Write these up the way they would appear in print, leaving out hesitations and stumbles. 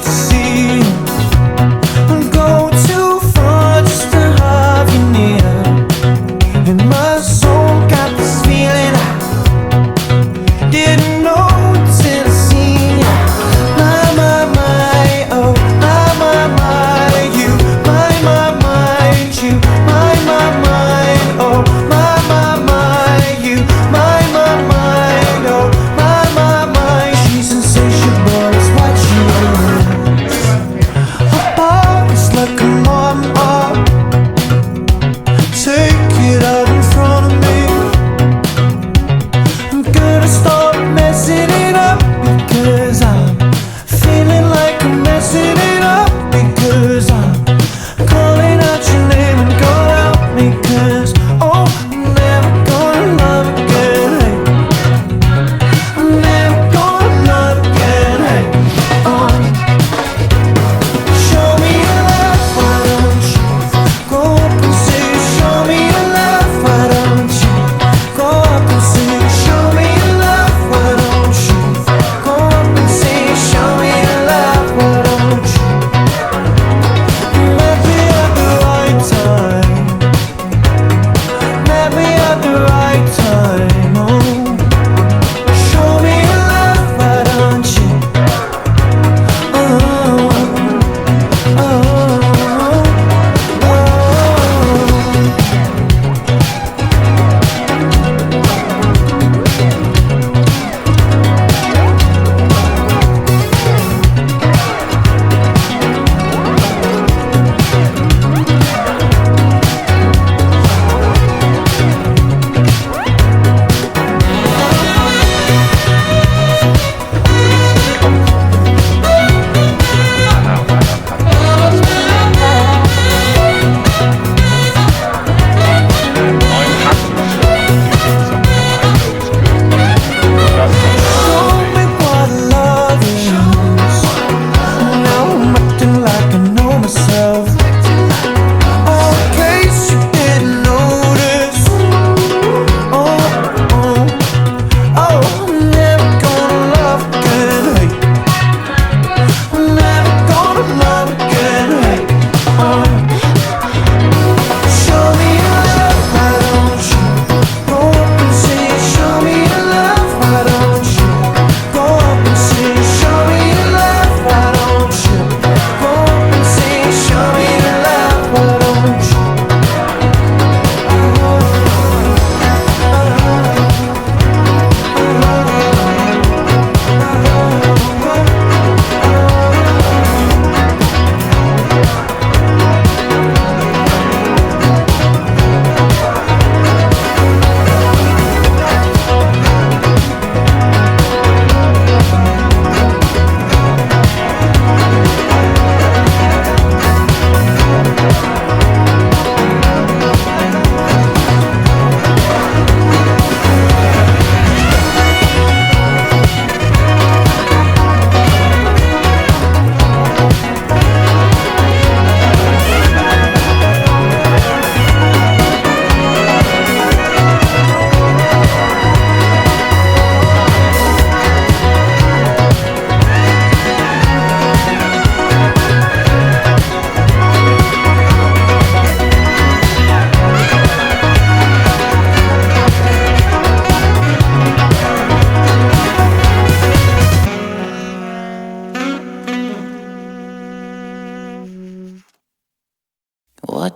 See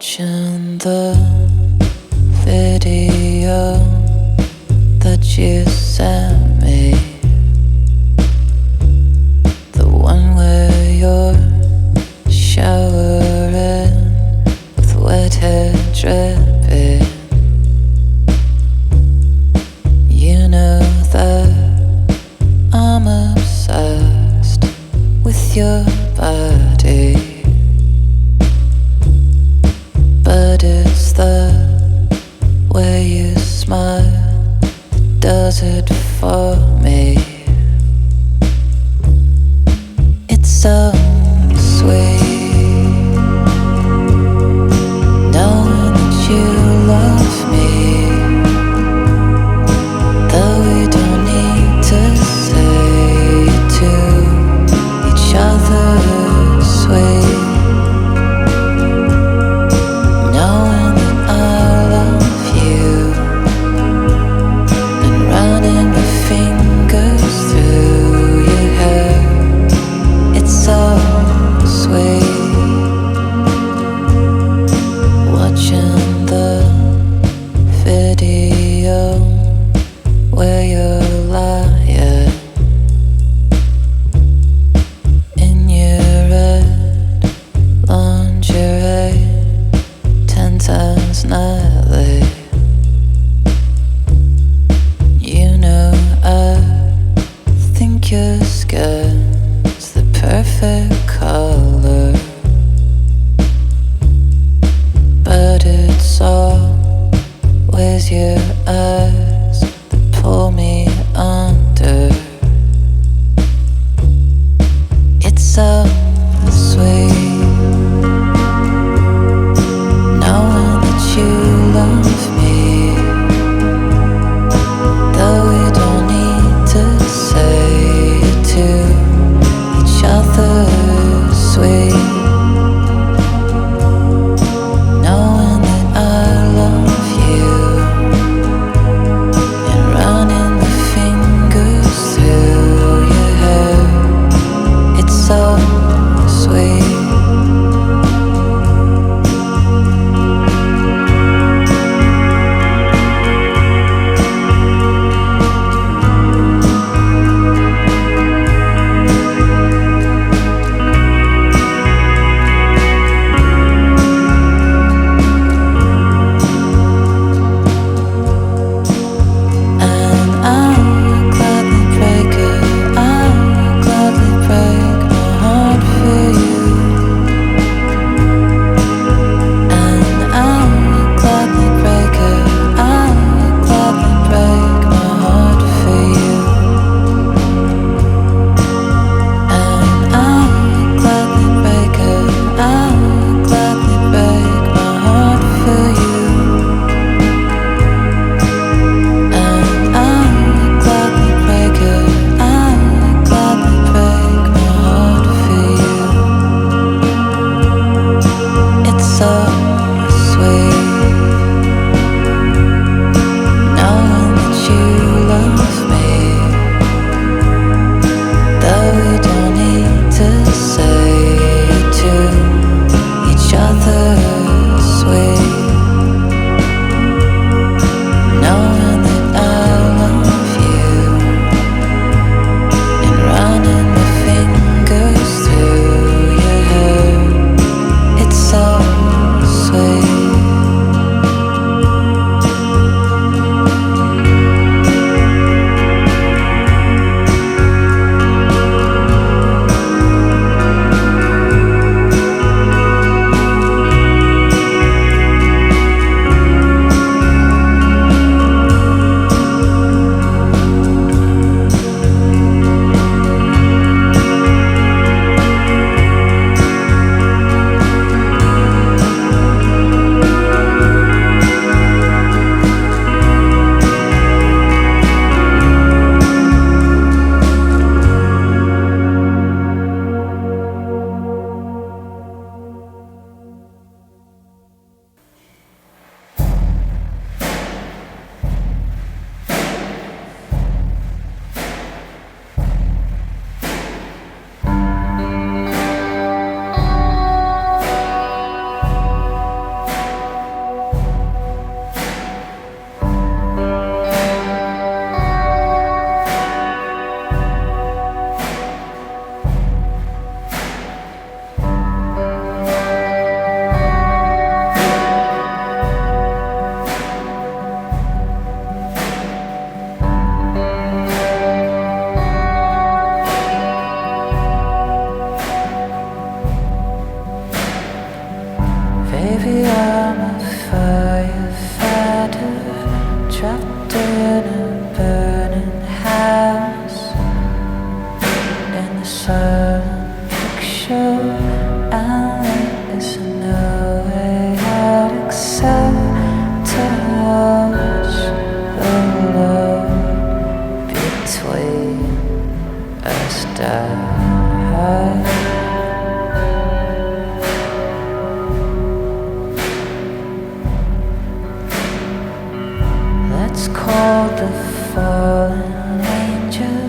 watching the video that you sent me, the one where you're showering with wet hair dripping. You know that I'm obsessed with your body, but it's the way you smile that does it for me. It's so sweet knowing that you love me, though we don't need to say it to each other. Sweet knowing that I love you and running my fingers through your hair. It's so silent picture, and there is no way out except to watch the love between us die. Let's call the fallen angel.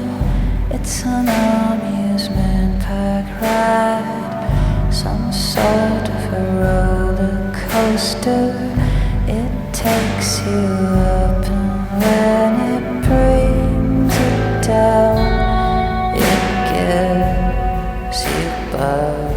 It's an amusement park ride, some sort of a roller coaster. It takes you up, and when it brings it down, it gives you butterflies.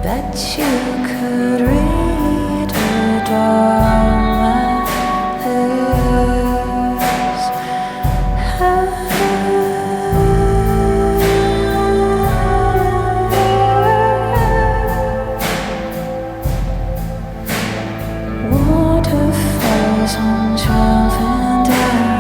Bet you could read it on my lips. Waterfalls on jumping down.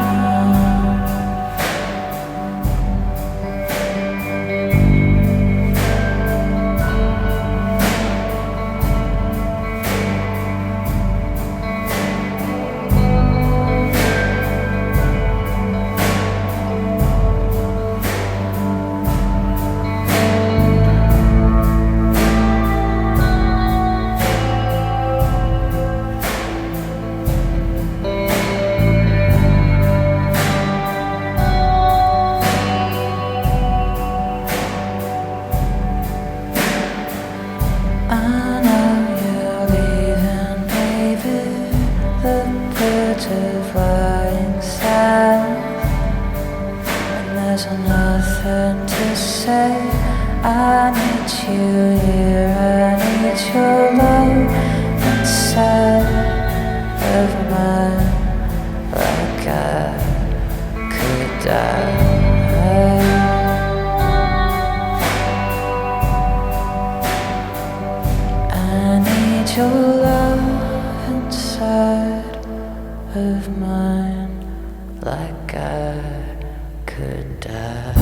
I know you're leaving, baby. The birds are flying south, and there's nothing to say. I need you here, I need your love inside of mine, like I could die. Your love inside of mine, like I could die.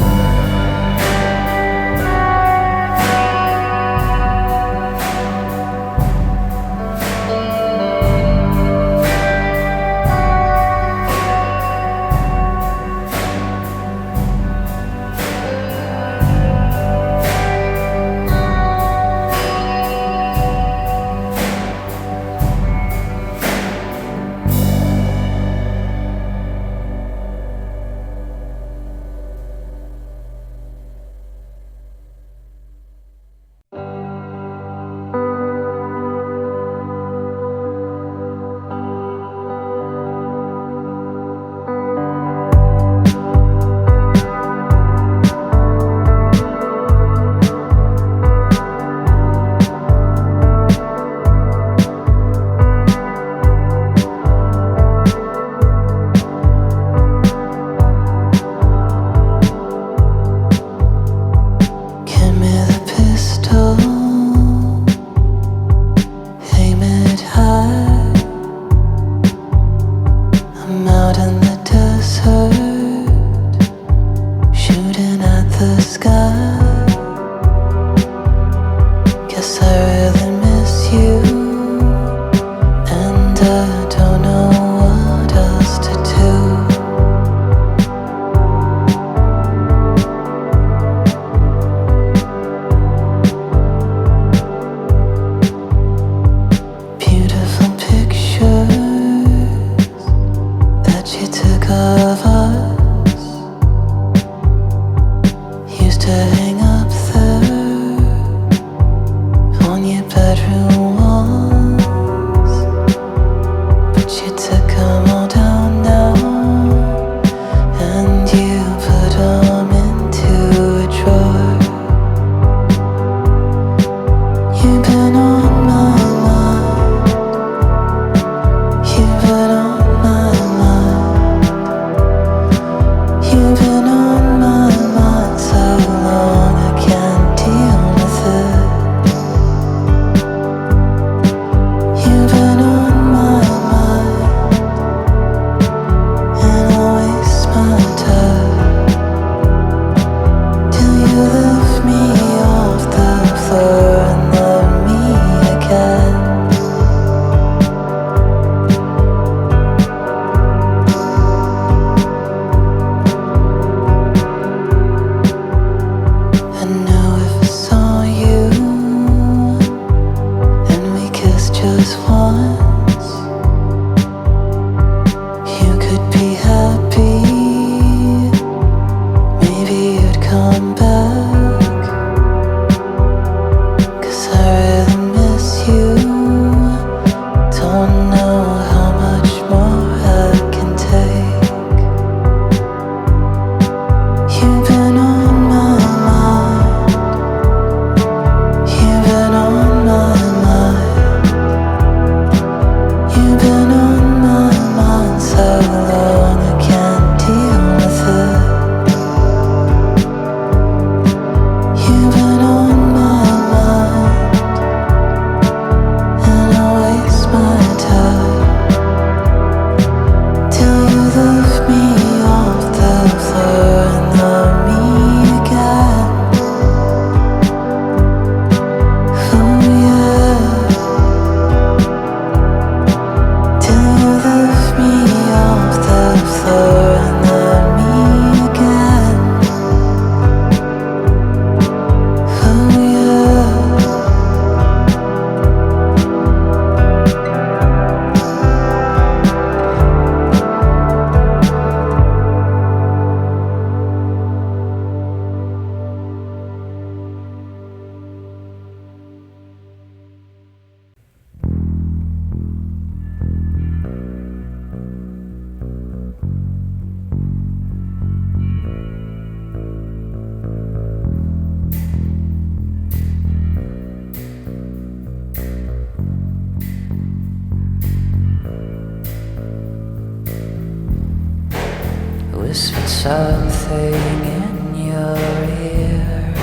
something in your ear.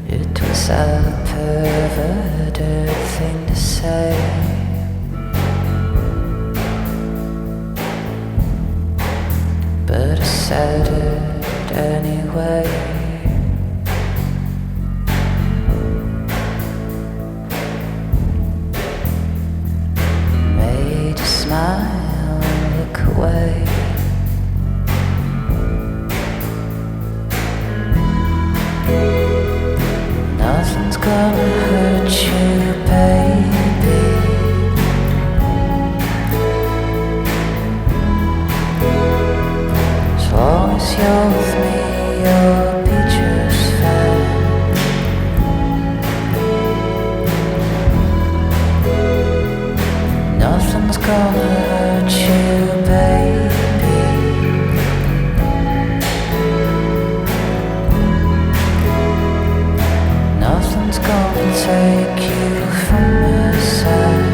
It was a perverted thing to say, but I said it anyway. Made you smile and look away. Nothing's gonna hurt you, baby. As long as you're with me, you'll be just fine. Nothing's gonna hurt you, baby. Nothing's gonna take you from my side.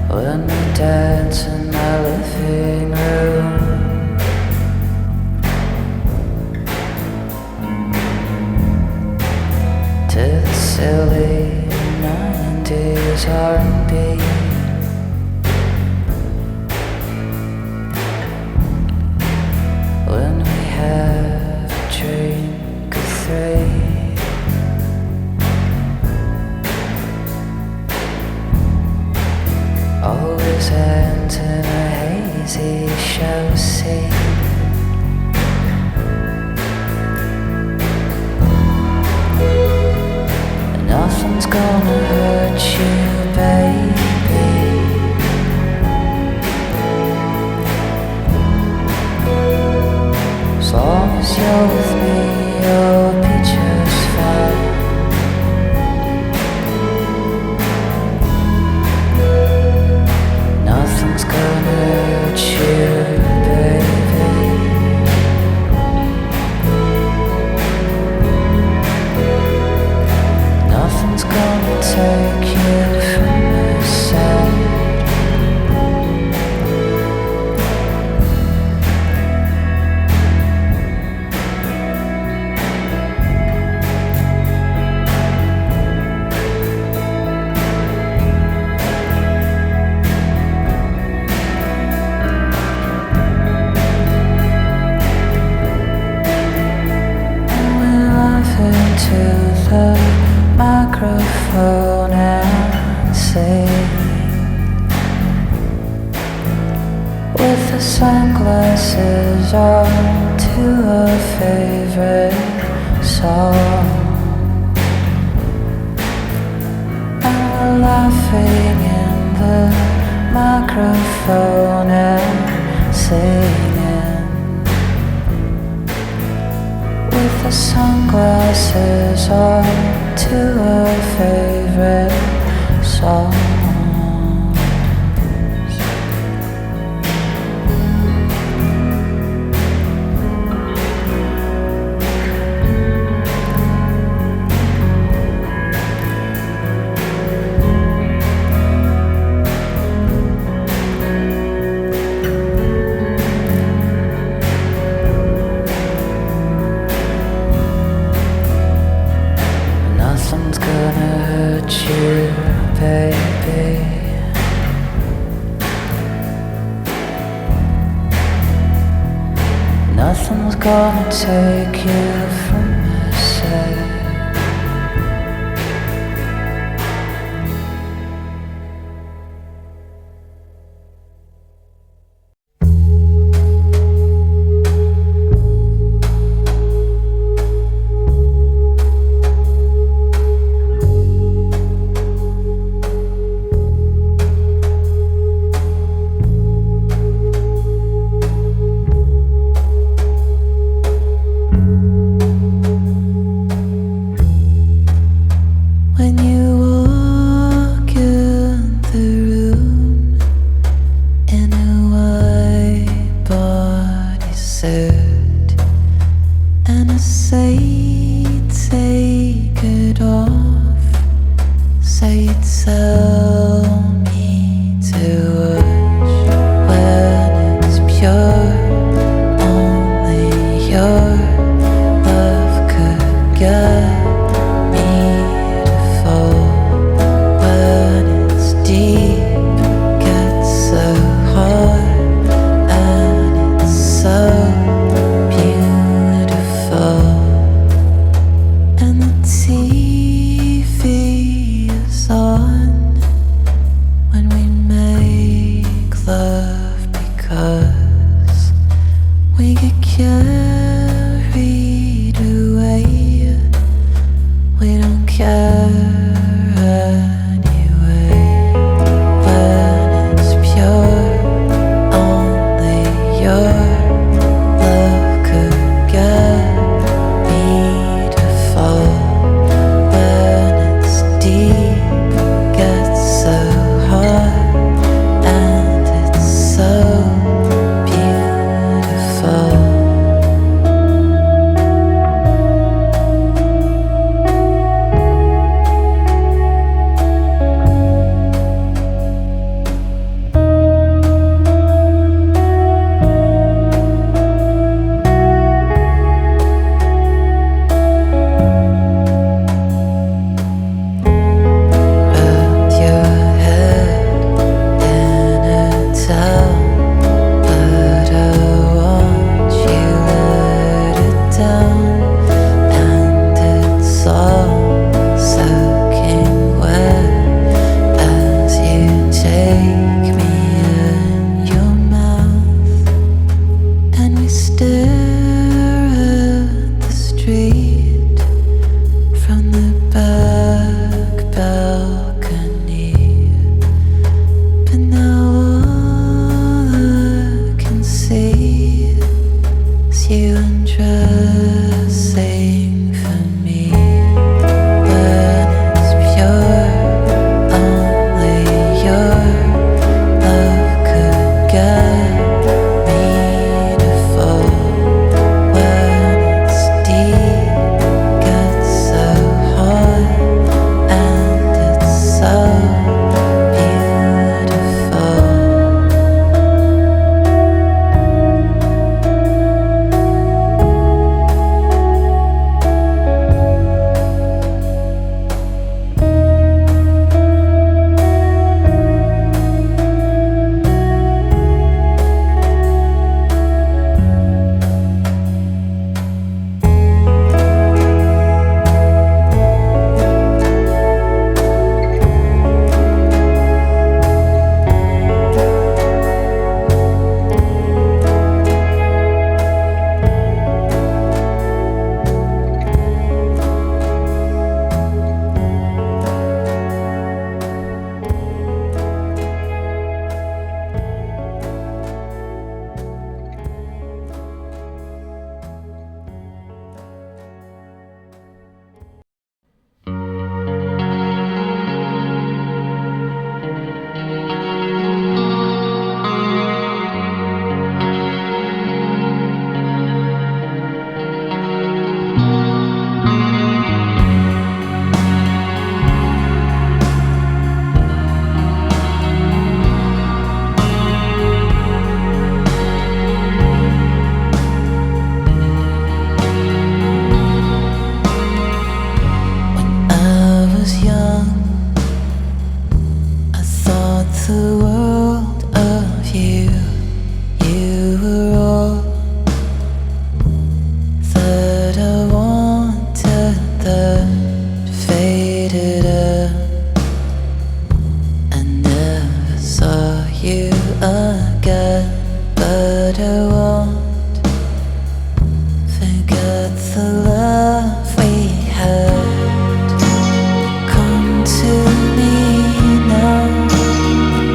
When we dance in my living room, to the silly 90s R&B. When we have a drink or three, always ends in a hazy show scene. Nothing's gonna hurt you, baby. As long as you're with me, you'll be just fine. Nothing's gonna hurt you, baby. Nothing's gonna take you from my side. Into the microphone and sing with the sunglasses on to a favorite song, and we're laughing in the microphone and singing with the sunglasses on to a favorite song. Nothing's gonna hurt you, baby. Nothing's gonna take you from my side.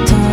Don't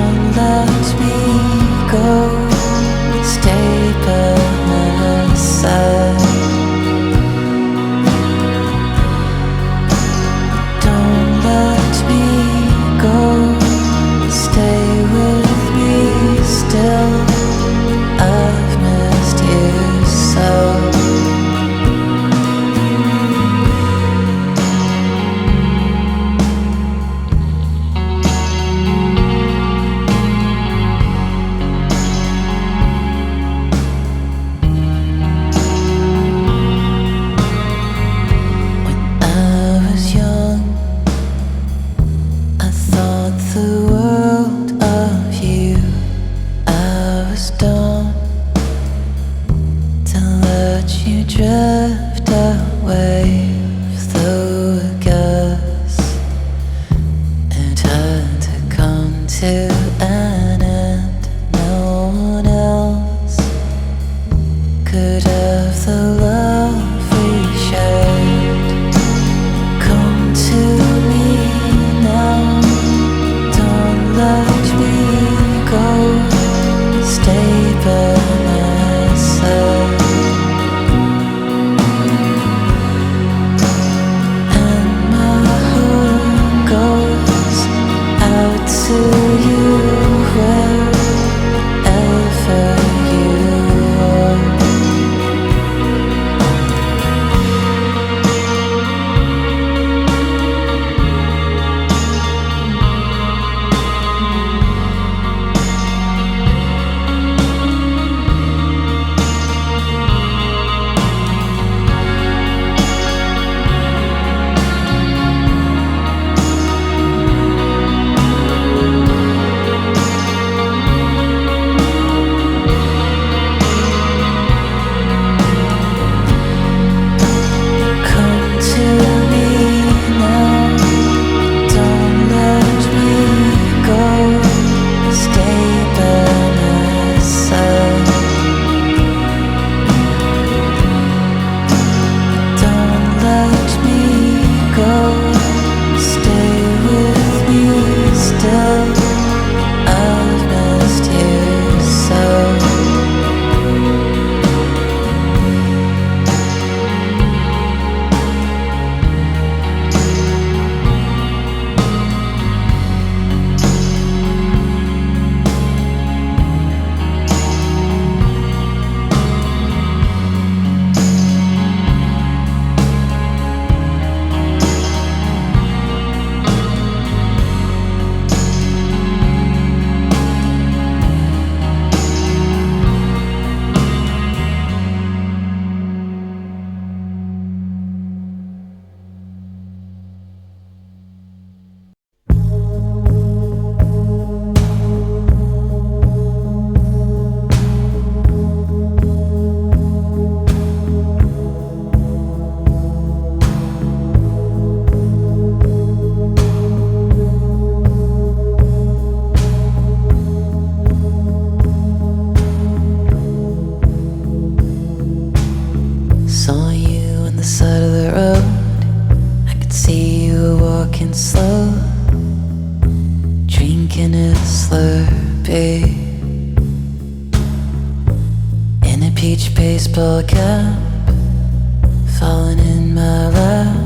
thought the world of you. I was done to let you drift away with the gas. It had to come to an end. No one else could have the love we shared. Come to me now, don't let me go. Stay by my side. And my heart goes out to you wherever you are. Saw you on the side of the road. I could see you were walking slow, drinking a Slurpee in a peach baseball cap, falling in my lap.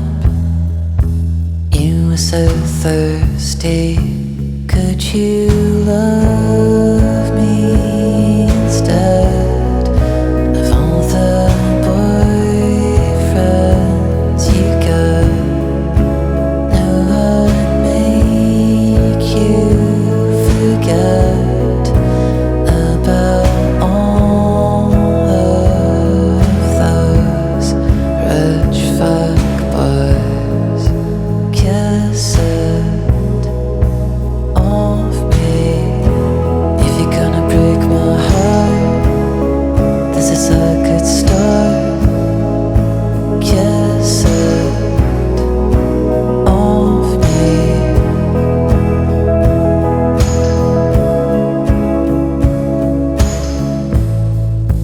You were so thirsty. Could you love me instead of all the boyfriends you got? No, I'd make you forget about all of those rich fuck boys. Kiss it off me. If you're gonna break my heart, this is a good start. Kiss it off me.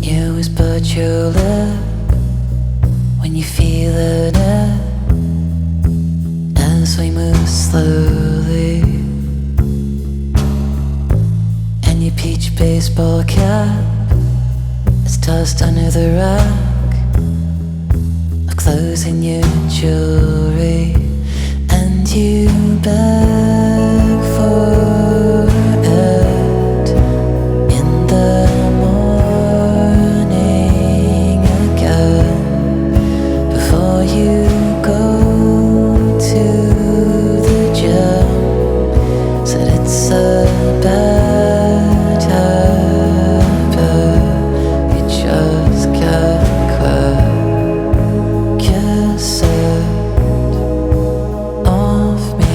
You always bite your lip when you feel it as we move slowly, and your peach baseball cap is tossed under the rack of clothes and your jewelry, and you beg for it in the morning again before you go to the gym. Said it's a bad habit, you just can't quit. Kiss it off me.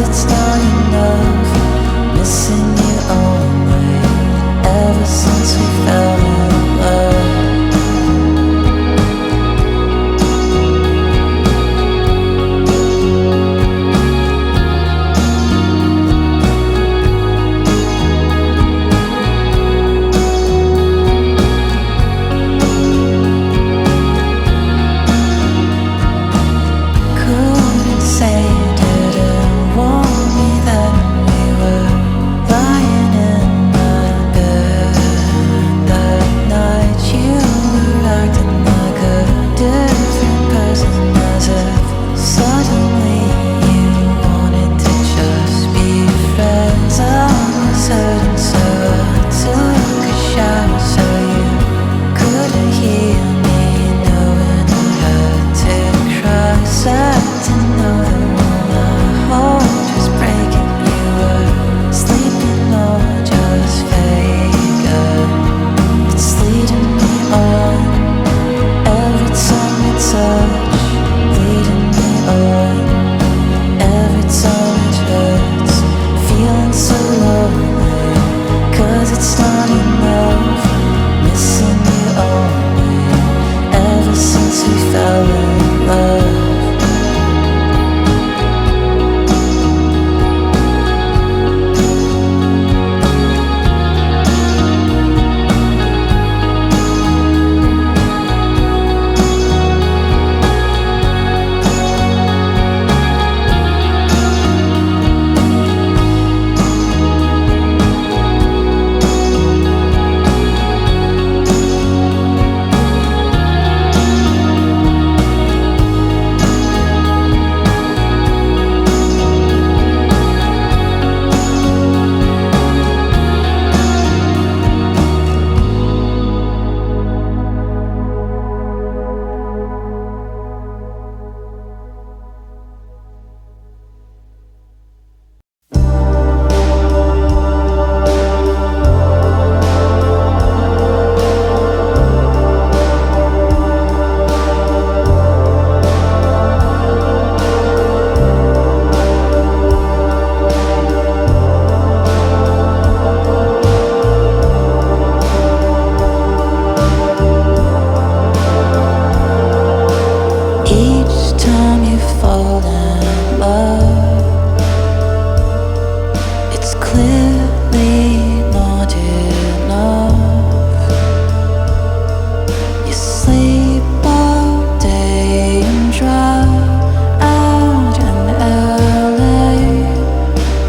it's not enough. Missing you always, ever since we fell in love. Couldn't say you didn't want me then we were lying in my bed that night. You were acting like a different person, as if suddenly you wanted to just be friends. I was hurting, so I took a shower so you couldn't hear me, knowing I had to cry. Sad to know that my heart was breaking. You were sleeping or just fake. It's leading me on every time you touch, leading me on every time it hurts. Feeling so lonely, 'cause it's not enough. Missing you always, ever since we fell in love. Each time you fall in love, it's clearly not enough. You sleep all day and drive out in LA.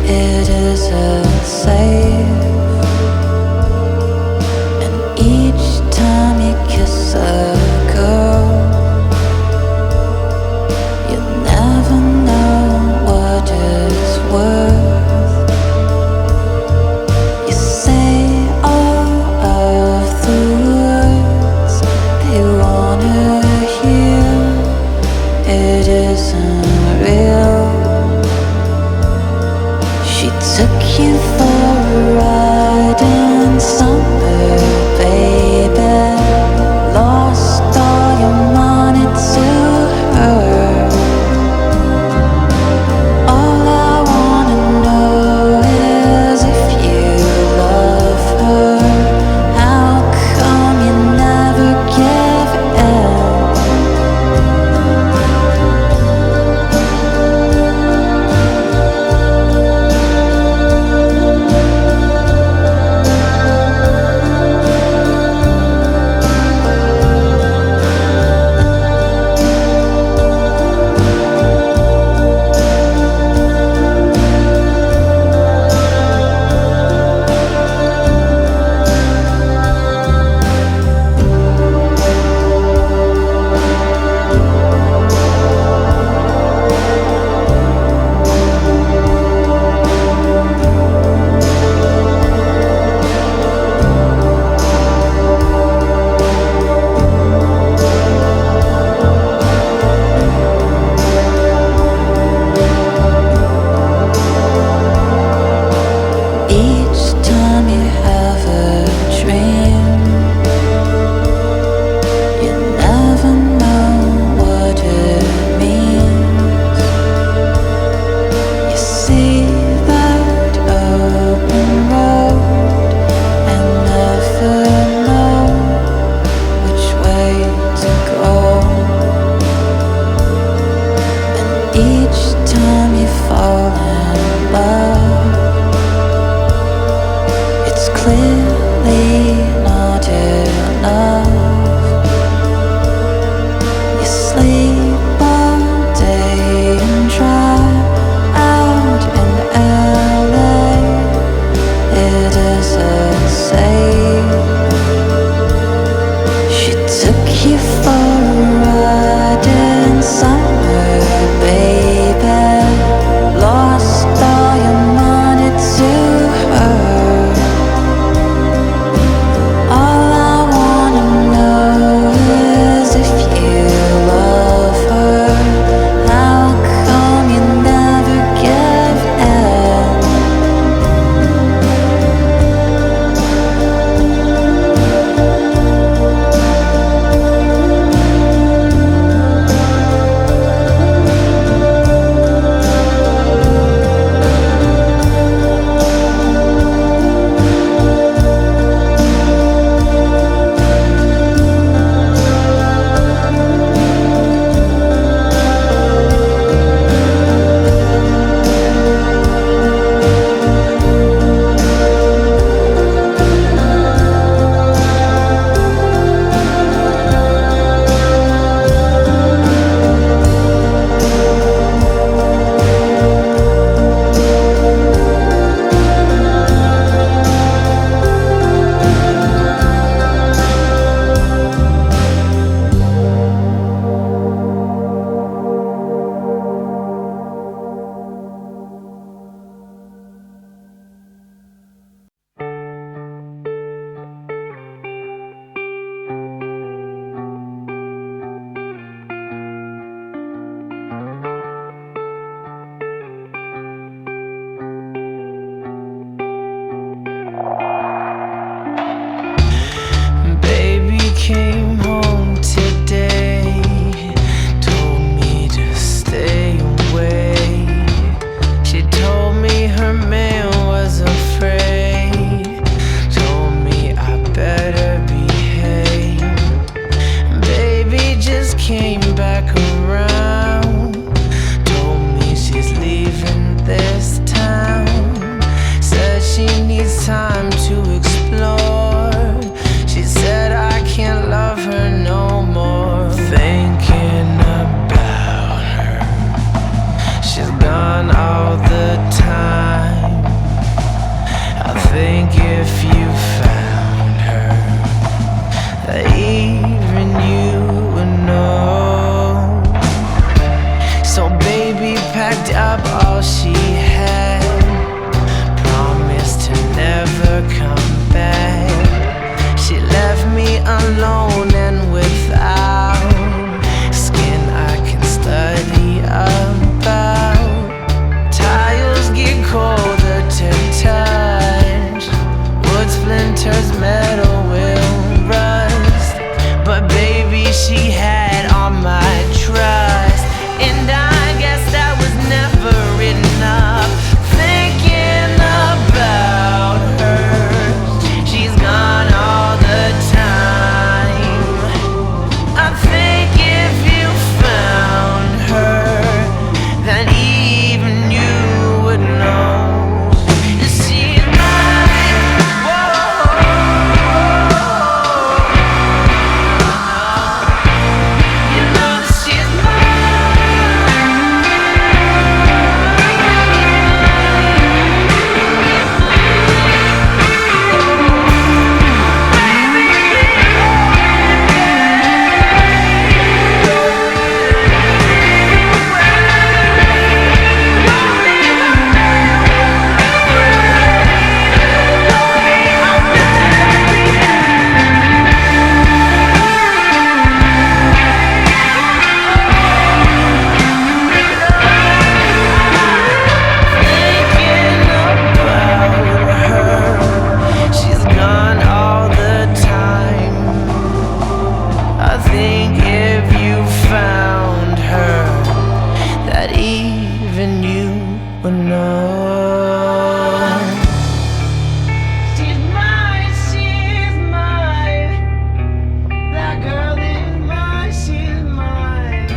It isn't safe. And each time you kiss a girl, you never know what it's worth. You say all of the words they wanna hear. It isn't real. She took you for a ride in summer, baby. Lost all your money to her. All I wanna know is if you love her. How come you never give in? know. She's mine, she's mine. That girl is mine, she's mine.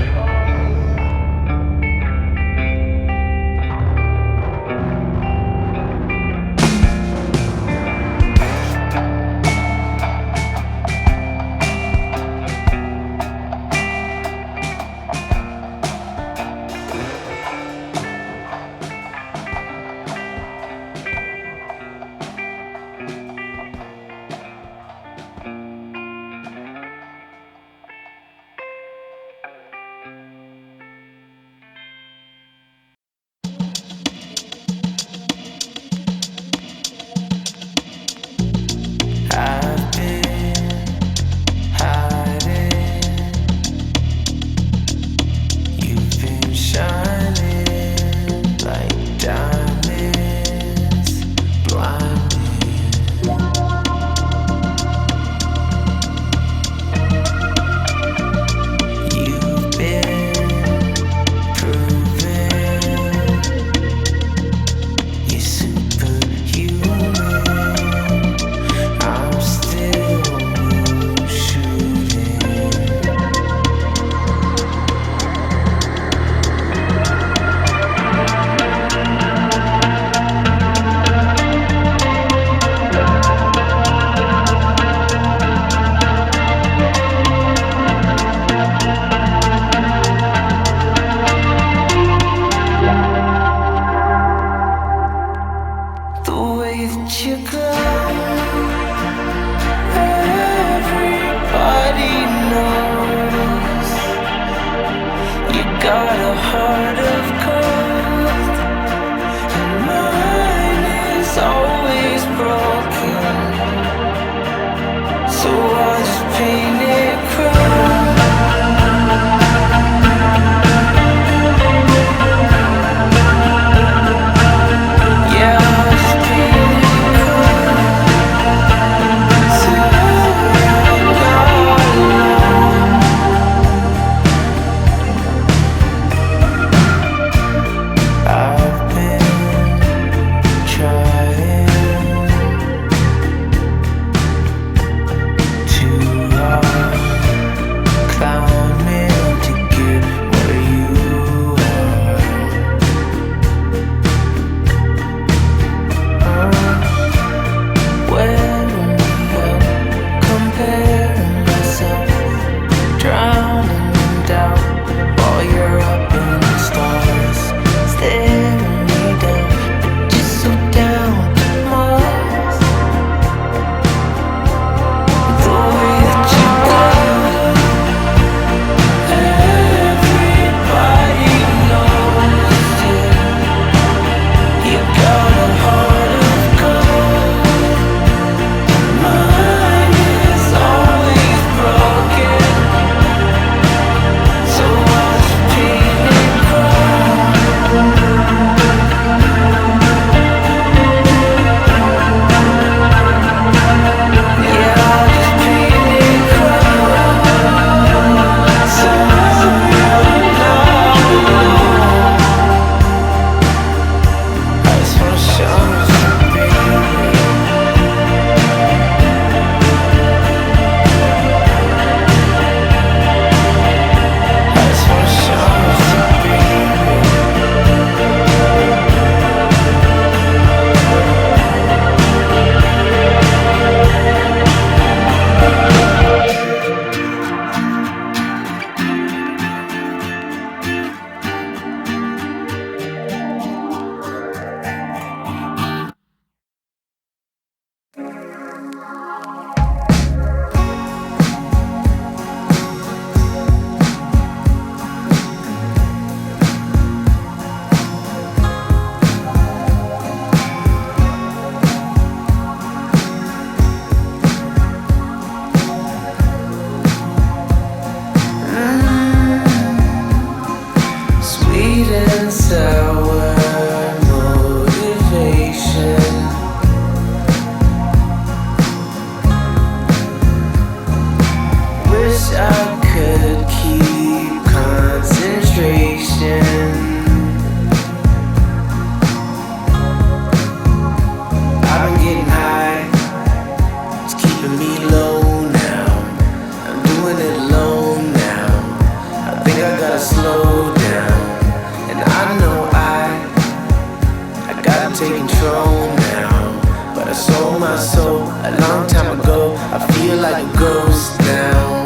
can't take control now, but I sold my soul a long time ago. I feel like a ghost now.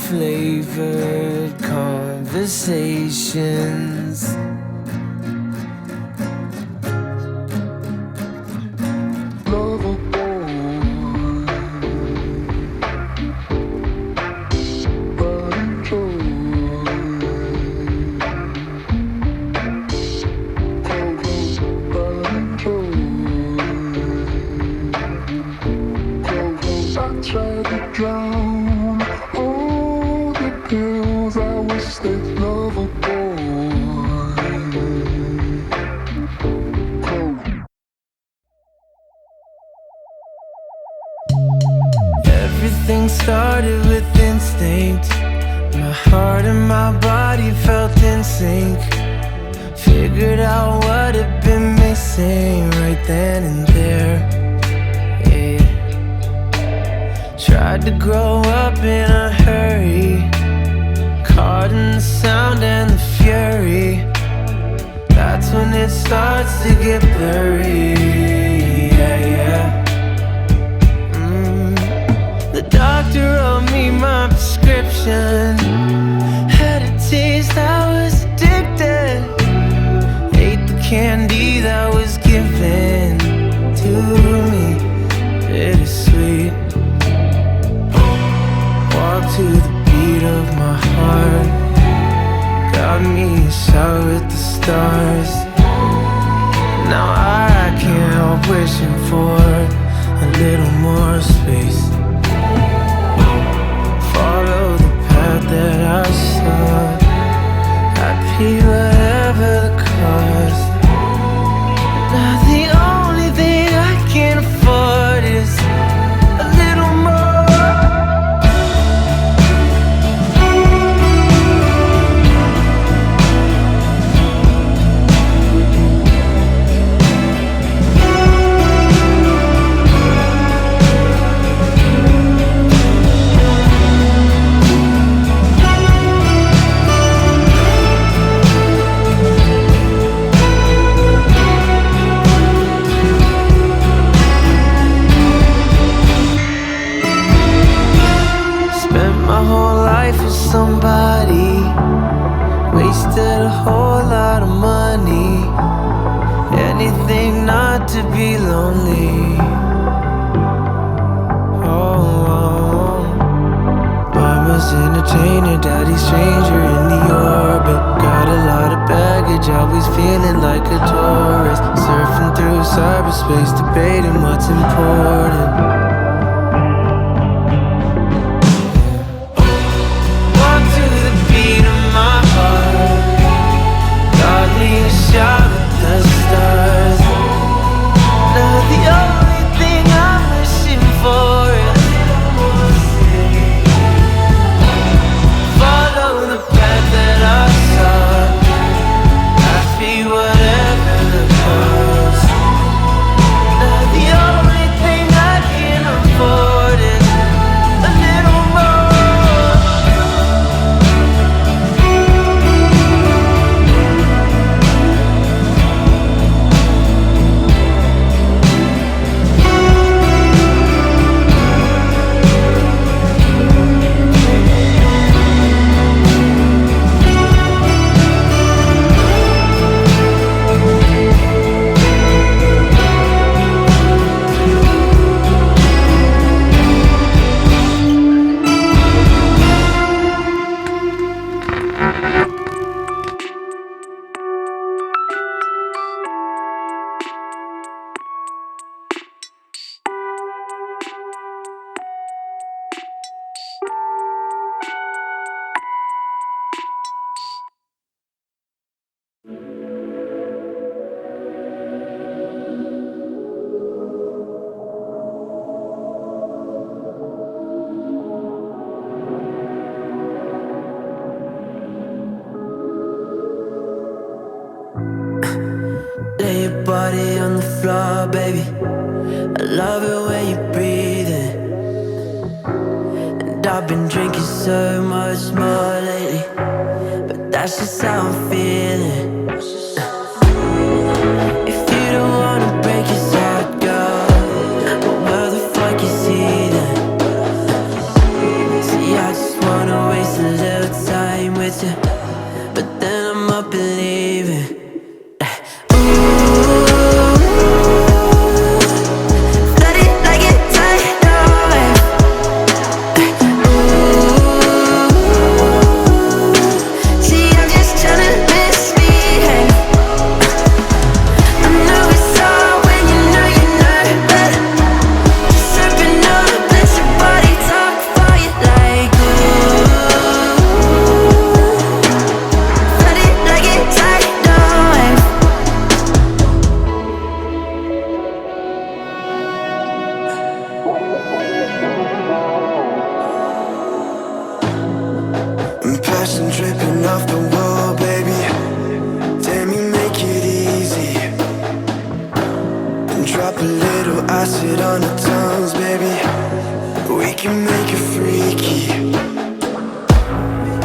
Flavored conversations. Lover boy, but enjoy. I tried to drown all the pills. I wish they'd love a boy. Everything started with instinct. My heart and my body felt in sync. Figured out what had been missing right then and there. Yeah. Tried to grow up in a hurry, caught in the sound and the fury. That's when it starts to get blurry. Yeah, yeah. The doctor wrote me my prescription. Had a taste, I was addicted. Ate the candy that was given to me, bittersweet. Walk to the beat of my heart. Got me a shot with the stars. Now I can't help wishing for a little more space. Follow the path that I saw. I'd pay whatever the cost. Now the only thing I can afford is a little more. Somebody wasted a whole lot of money. Anything not to be lonely. Oh, mama's entertainer, daddy stranger in the orbit. Got a lot of baggage, always feeling like a tourist. Surfing through cyberspace, debating what's important. Shot with the stars. body on the floor, baby. I love it when you're breathing. And I've been drinking so much more lately, but that's just how I'm feeling. If you don't wanna break his heart, girl, well, where the fuck is he then? See, I just wanna waste a little time with you, but then I'm up and leaving. Passion dripping off the wall, baby. Damn, you make it easy. And drop a little acid on the tongues, baby. We can make it freaky.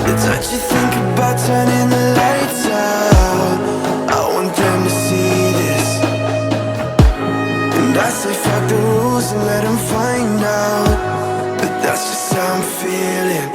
The touch you think about turning the lights out. I want them to see this. And I say fuck the rules and let them find out. But that's just how I'm feeling.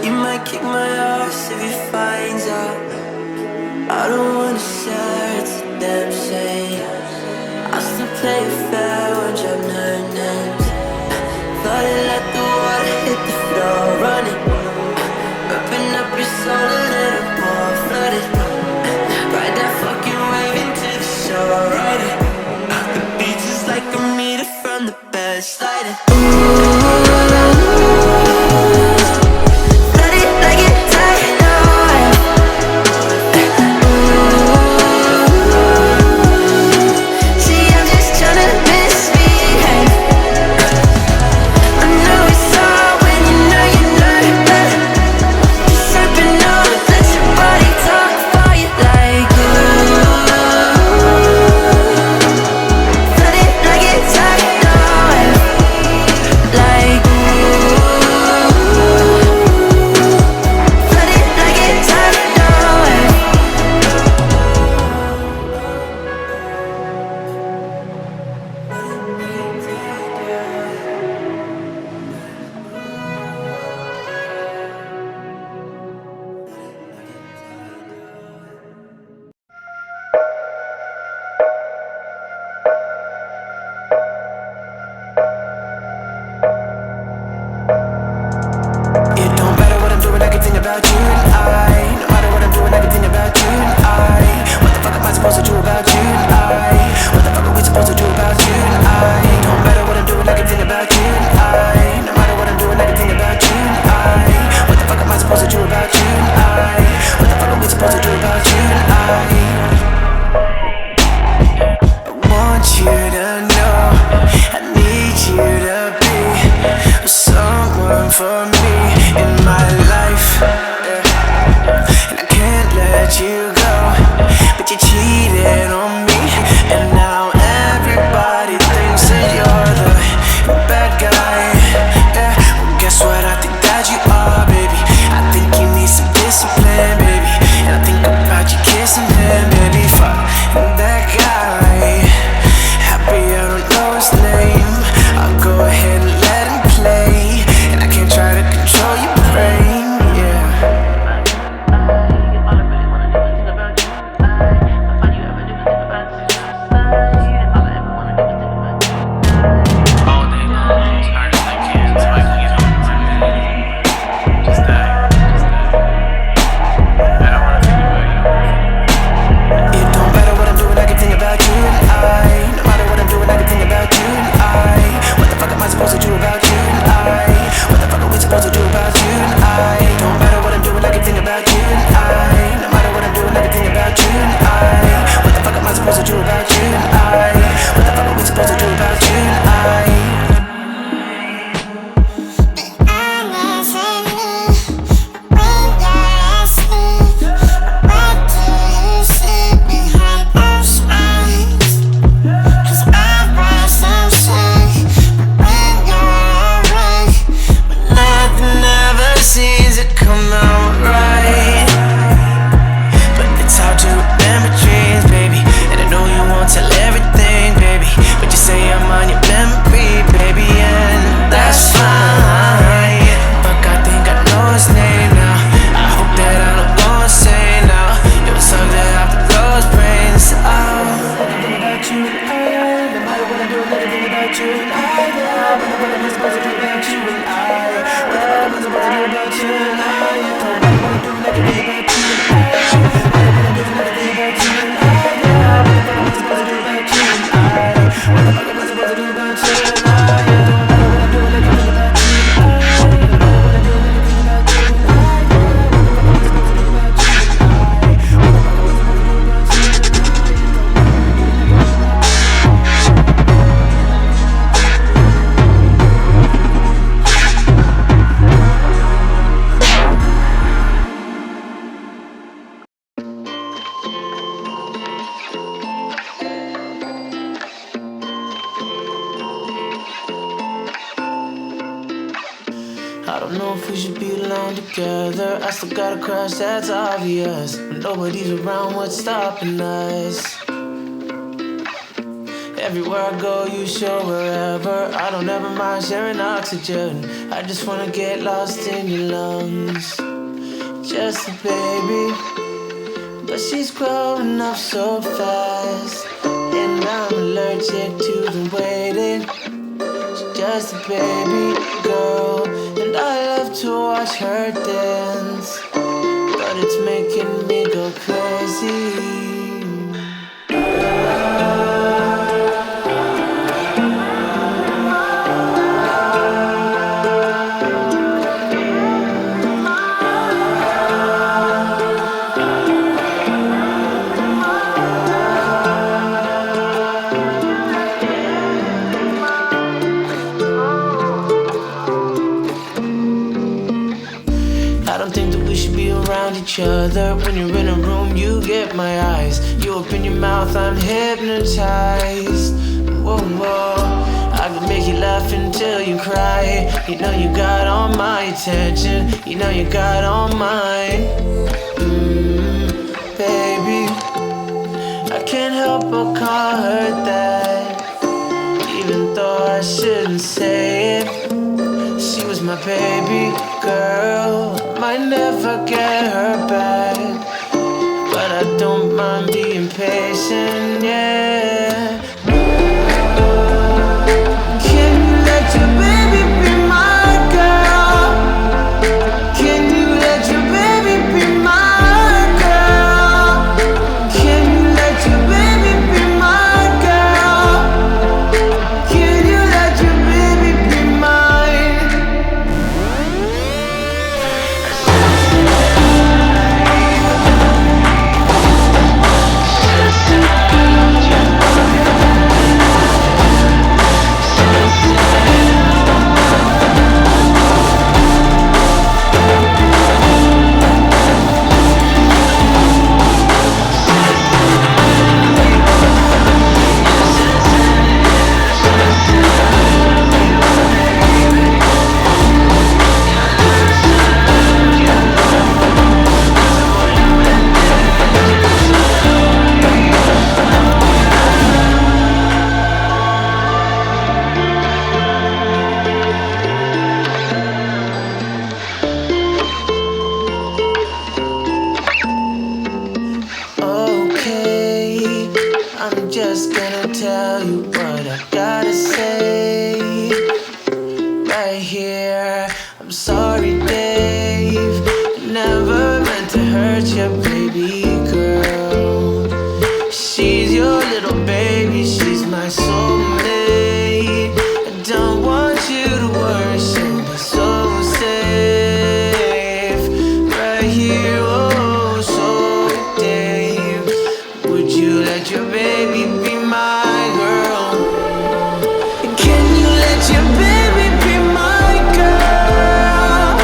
You might kick my ass if he finds out. I don't wanna share, it's a damn shame. I still play it fair when drop no names. Thought it let the water hit the floor running. Open up your soul a little more, flooded. Ride that fucking wave into the shore, ride it. The beach is like a meter from the bed, sliding. Miss me. about you. No matter what I do, let it be about you. What am I supposed to do about you? What am I supposed to do about you? What am I do, let it be about you. What am I do, let it be about you. What am I supposed to do about you? What the fuck am I supposed to do about you? No matter what I do, let it be about you. No matter what I do, let it be about you. What the fuck am I supposed to do about you? What the fuck am I supposed to do about you? I don't know if we should be alone together. I still gotta crash, that's obvious. When nobody's around, what's stopping us? Everywhere I go, you show wherever. I don't ever mind sharing oxygen. I just wanna get lost in your lungs. Just a baby, but she's growing up so fast, and I'm allergic to the waiting. Just a baby girl, and I love to watch her dance, but it's making me go crazy. I don't think that we should be around each other. When you're in a room, you get my eyes. You open your mouth, I'm hypnotized. Whoa, whoa, I can make you laugh until you cry. You know you got all my attention. You know you got all mine. Baby, I can't help but call her that, even though I shouldn't say it. She was my baby girl, might never get her back, but I don't mind being patient, yeah. Can you let your baby be my girl? Can you let your baby be my girl? Can you let your baby be my girl? Can you let your baby be mine? Okay, I'm just gonna tell you what I gotta say right here. I'm sorry, Dave, never meant to hurt you, baby girl. She's your little baby, she's my soulmate. I don't want you to worry, she'll be so safe right here. Oh, so Dave, would you let your baby be my girl? Can you let your baby be my girl?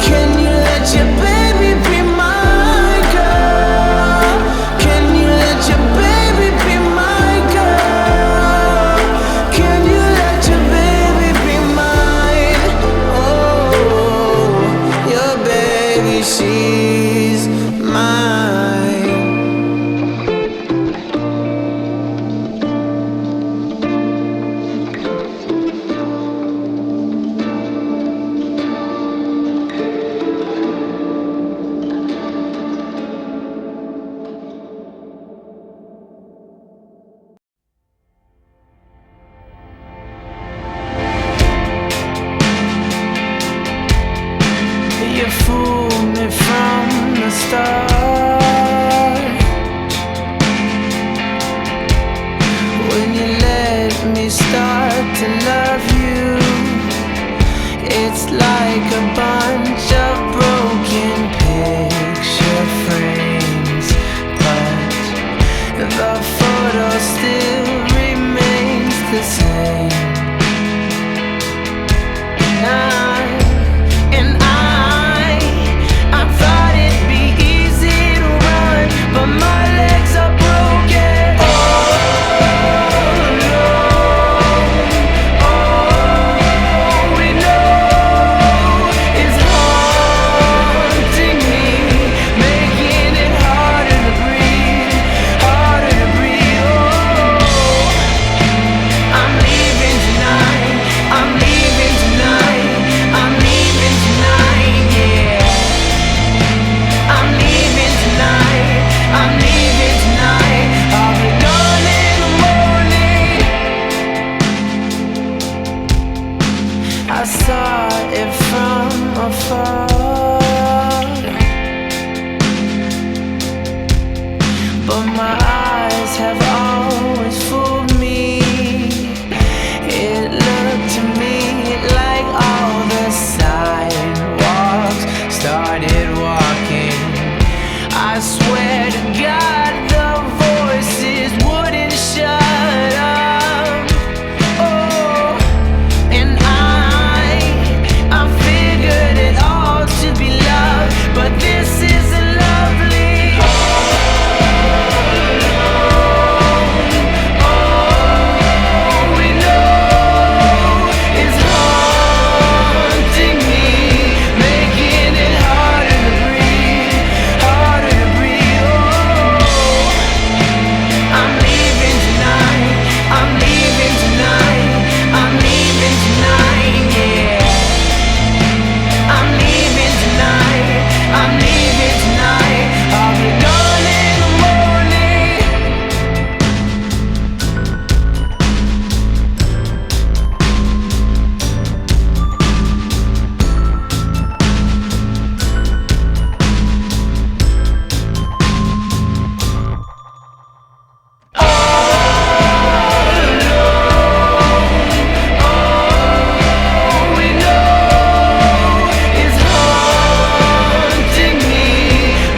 Can you let your baby be my girl? Can you let your baby be my girl? me start to love you. It's like a bunch of broken picture frames, but the photo still remains the same. I thought it'd be easy to run, but my legs are broken. All alone, all we know is haunting me, making it harder to breathe, harder to breathe. Oh, I'm leaving tonight, I'm leaving tonight, I'm leaving tonight, yeah. I'm leaving tonight, I'm leaving tonight, I'll be gone in the morning. I saw it from afar, but my eyes have always fooled me. It looked to me like all the sidewalks started walking. I swear to God, the voices wouldn't shut up. Oh, and I figured it all to be love, but this isn't lovely. All we know is haunting me, making it harder to breathe, harder to breathe. Oh, I'm leaving tonight, I'm leaving tonight, I'm leaving tonight, yeah. I'm leaving tonight, I'm leaving tonight, I'll be gone in the morning. All we know is haunting me,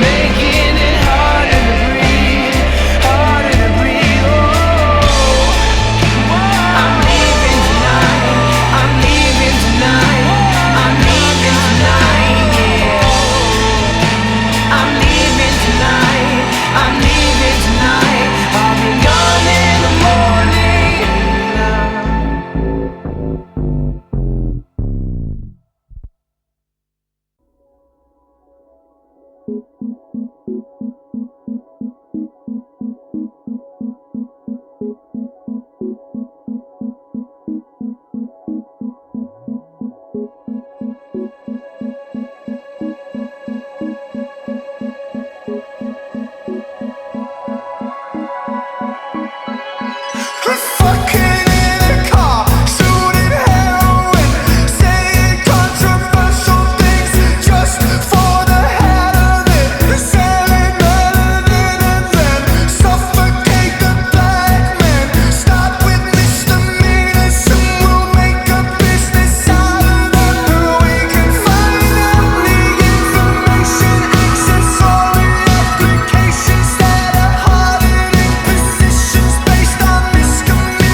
making it harder to breathe, harder to breathe. Oh, I'm leaving tonight, I'm leaving tonight, I'm leaving tonight, yeah. I'm leaving tonight, I'm leaving tonight, I'll be gone in the morning. Fucking in a car, shooting heroin, saying controversial things just for the hell of it. Selling melanin and then suffocate the black man. Start with misdemeanors and we'll make a business out of them. We can find out the information, accessory applications that are hard in positions based on miscommunication.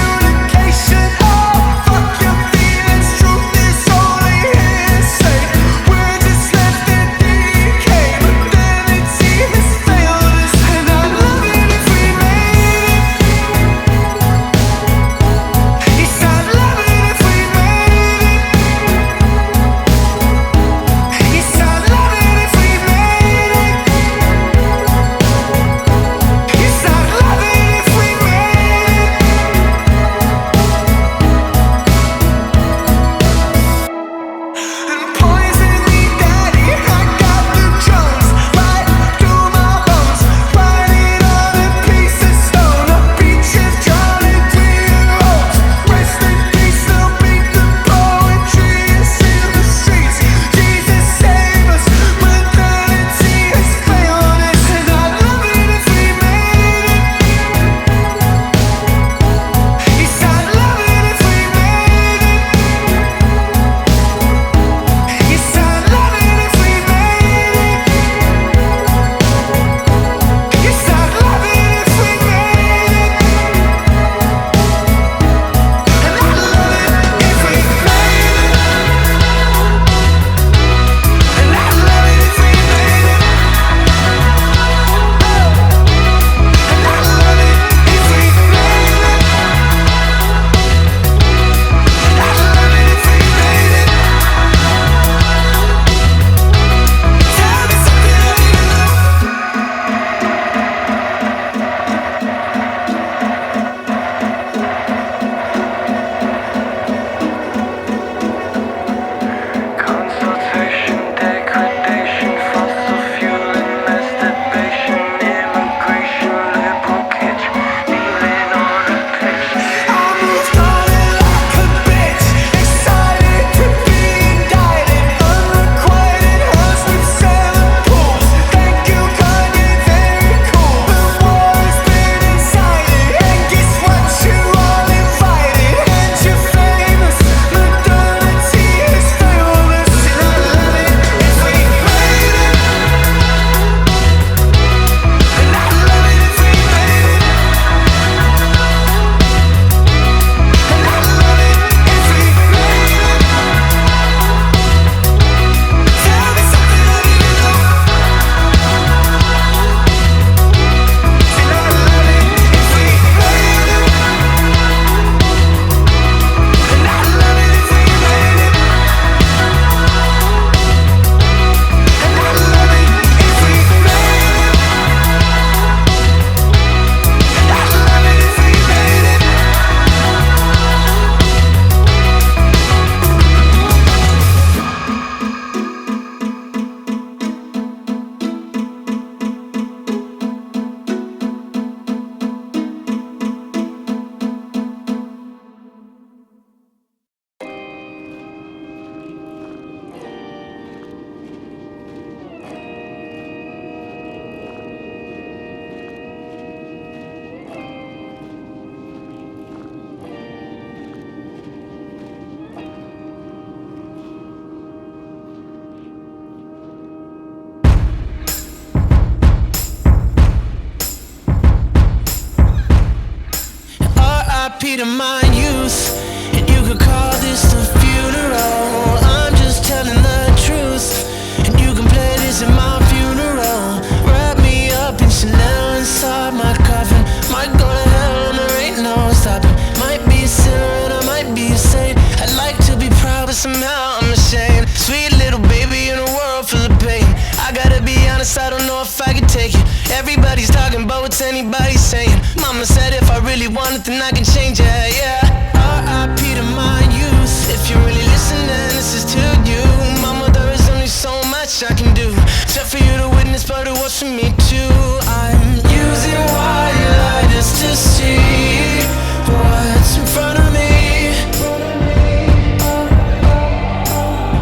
R.I.P. to my youth, and you could call this the funeral. I'm just telling the truth, and you can play this at my funeral. Wrap me up in Chanel inside my coffin. Might go to hell and there ain't no stopping. Might be a sinner and I might be a saint. I'd like to be proud but somehow I'm ashamed. Sweet little baby in a world full of pain. I gotta be honest, I don't know if I can take it. Everybody's talking about what's anybody saying. Mama said if I really want it then I can change it, yeah. R.I.P. to my youth. If you're really listening, this is to you. Mama, there is only so much I can do. Except for you to witness, but it was for me too. I'm using white lighters to see what's in front of me.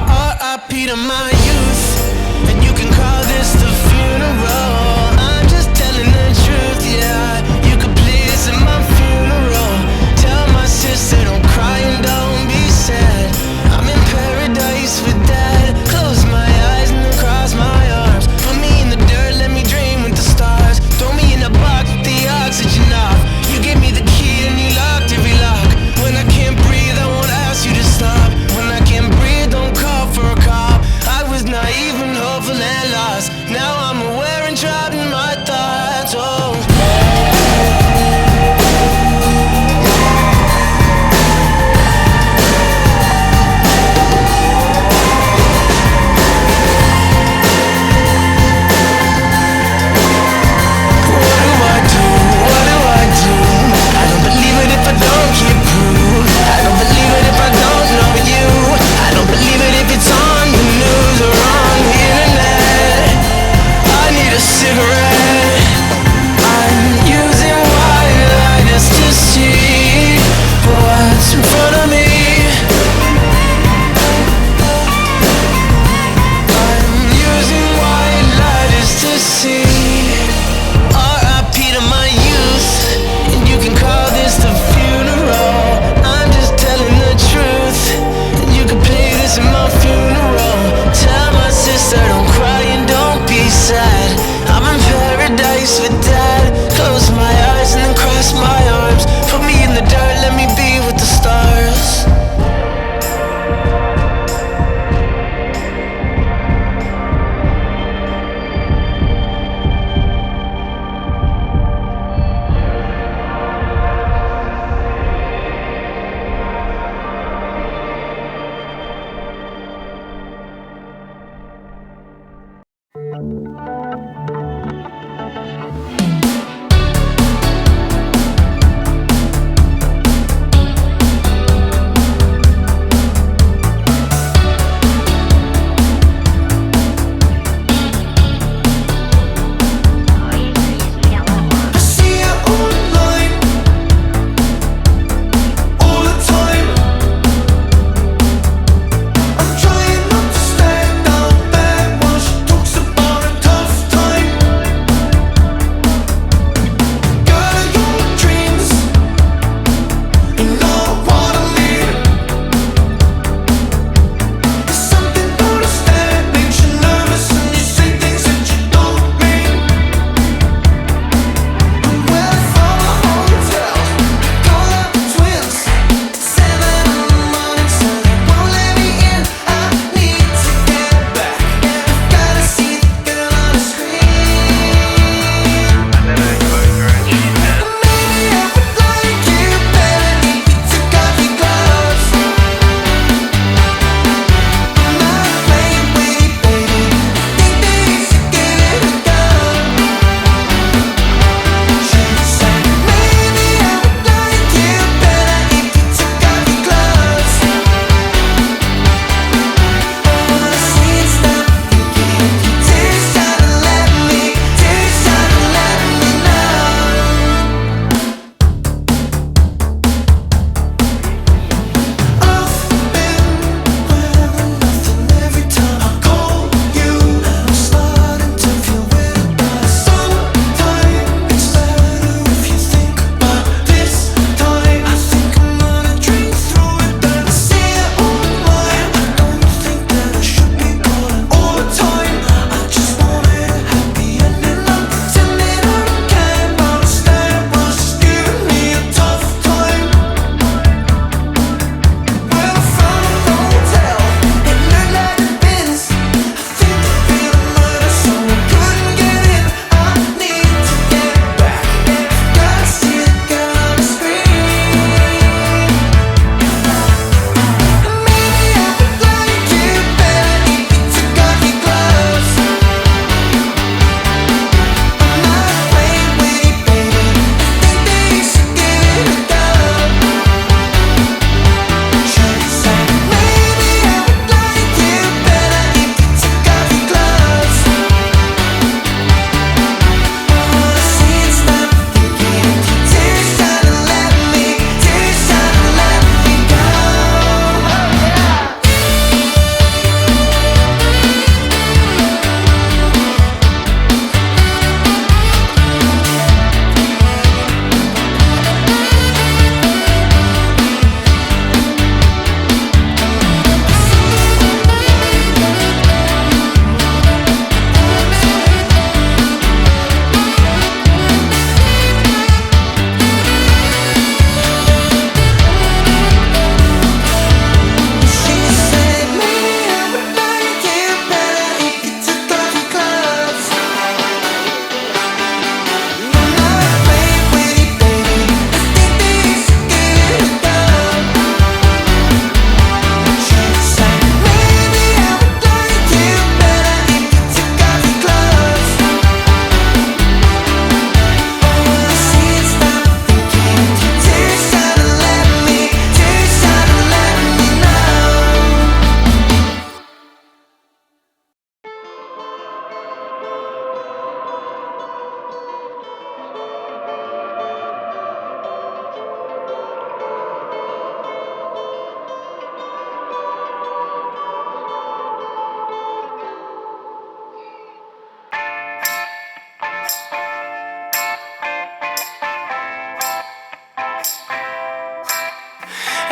R.I.P. to my youth, and you can call this the funeral. I'm just telling the truth, yeah. You could please at my funeral. Tell my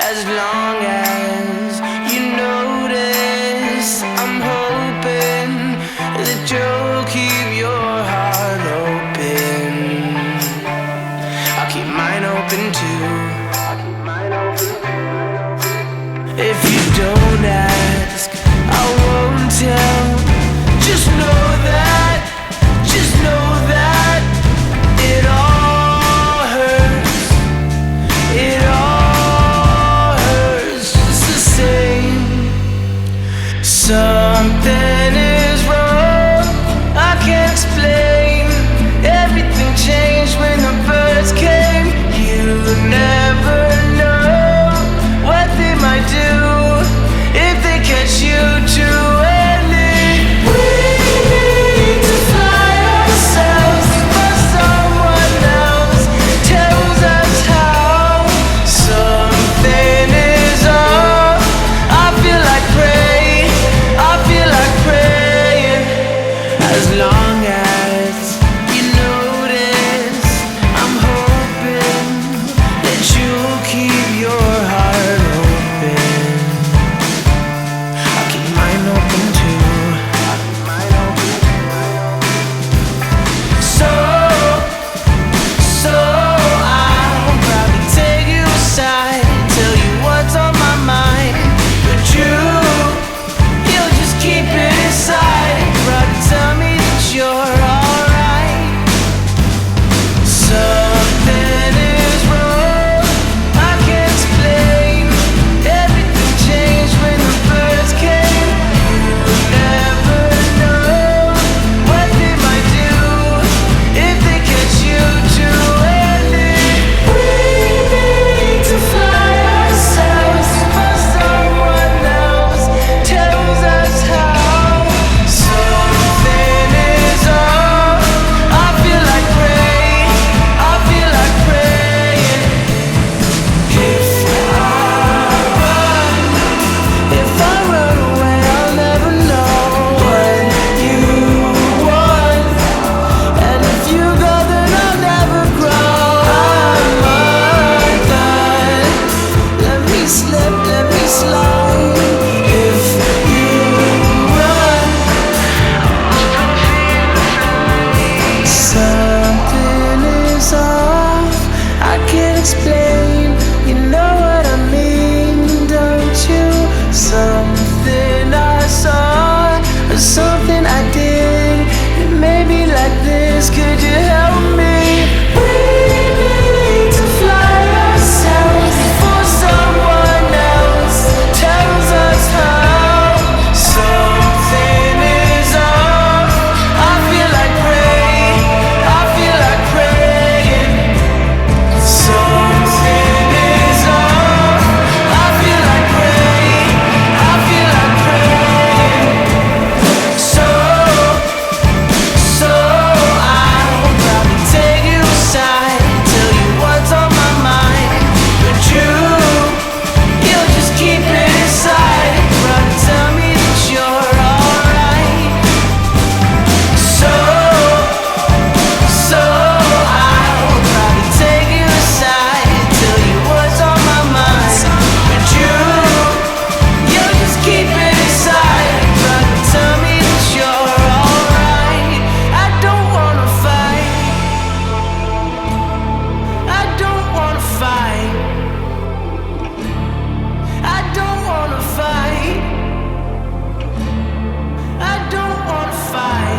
As long as you notice, I'm hoping that you'll keep your heart open. I'll keep mine open too. If you don't ask, I won't tell. Just know that it all hurts. It all hurts just the same. Something is wrong, I can't explain. Everything changed when the birds came. You never know what they might do if they catch you too early. We need to fly ourselves before someone else tells us how. Something is off. I feel like praying. As long as you notice, I'm hoping that you'll keep your heart open. I'll keep mine open too. So I'll probably take you aside, tell you what's on my mind, but you'll just keep it inside. Probably tell me that you're alright. Something is wrong, I can't explain. Everything changed when the birds came. You never know what they might do if they catch you too early. We need to fly ourselves before someone else tells us how. Something is off. I feel like praying. If I run away, I'll never know what you want. And if you go, then I'll never grow. I'm undone. Let me slip, let me slide. If you run, something is off. I can't explain. You know what I mean, don't you? Something I saw, or something I did. It may be like this. Could you help me? We need to fly ourselves before someone else tells us how. Something is off. I feel like praying. Something is off. I feel like praying. So I'll probably take you aside, tell you what's on my mind, but you'll just keep it inside. Probably tell me that you're alright. So I'll probably take you aside, tell you what's on my mind, but you'll just keep it inside. Probably tell me that you're alright. I don't wanna fight. I don't wanna fight. I don't wanna fight. I don't wanna fight.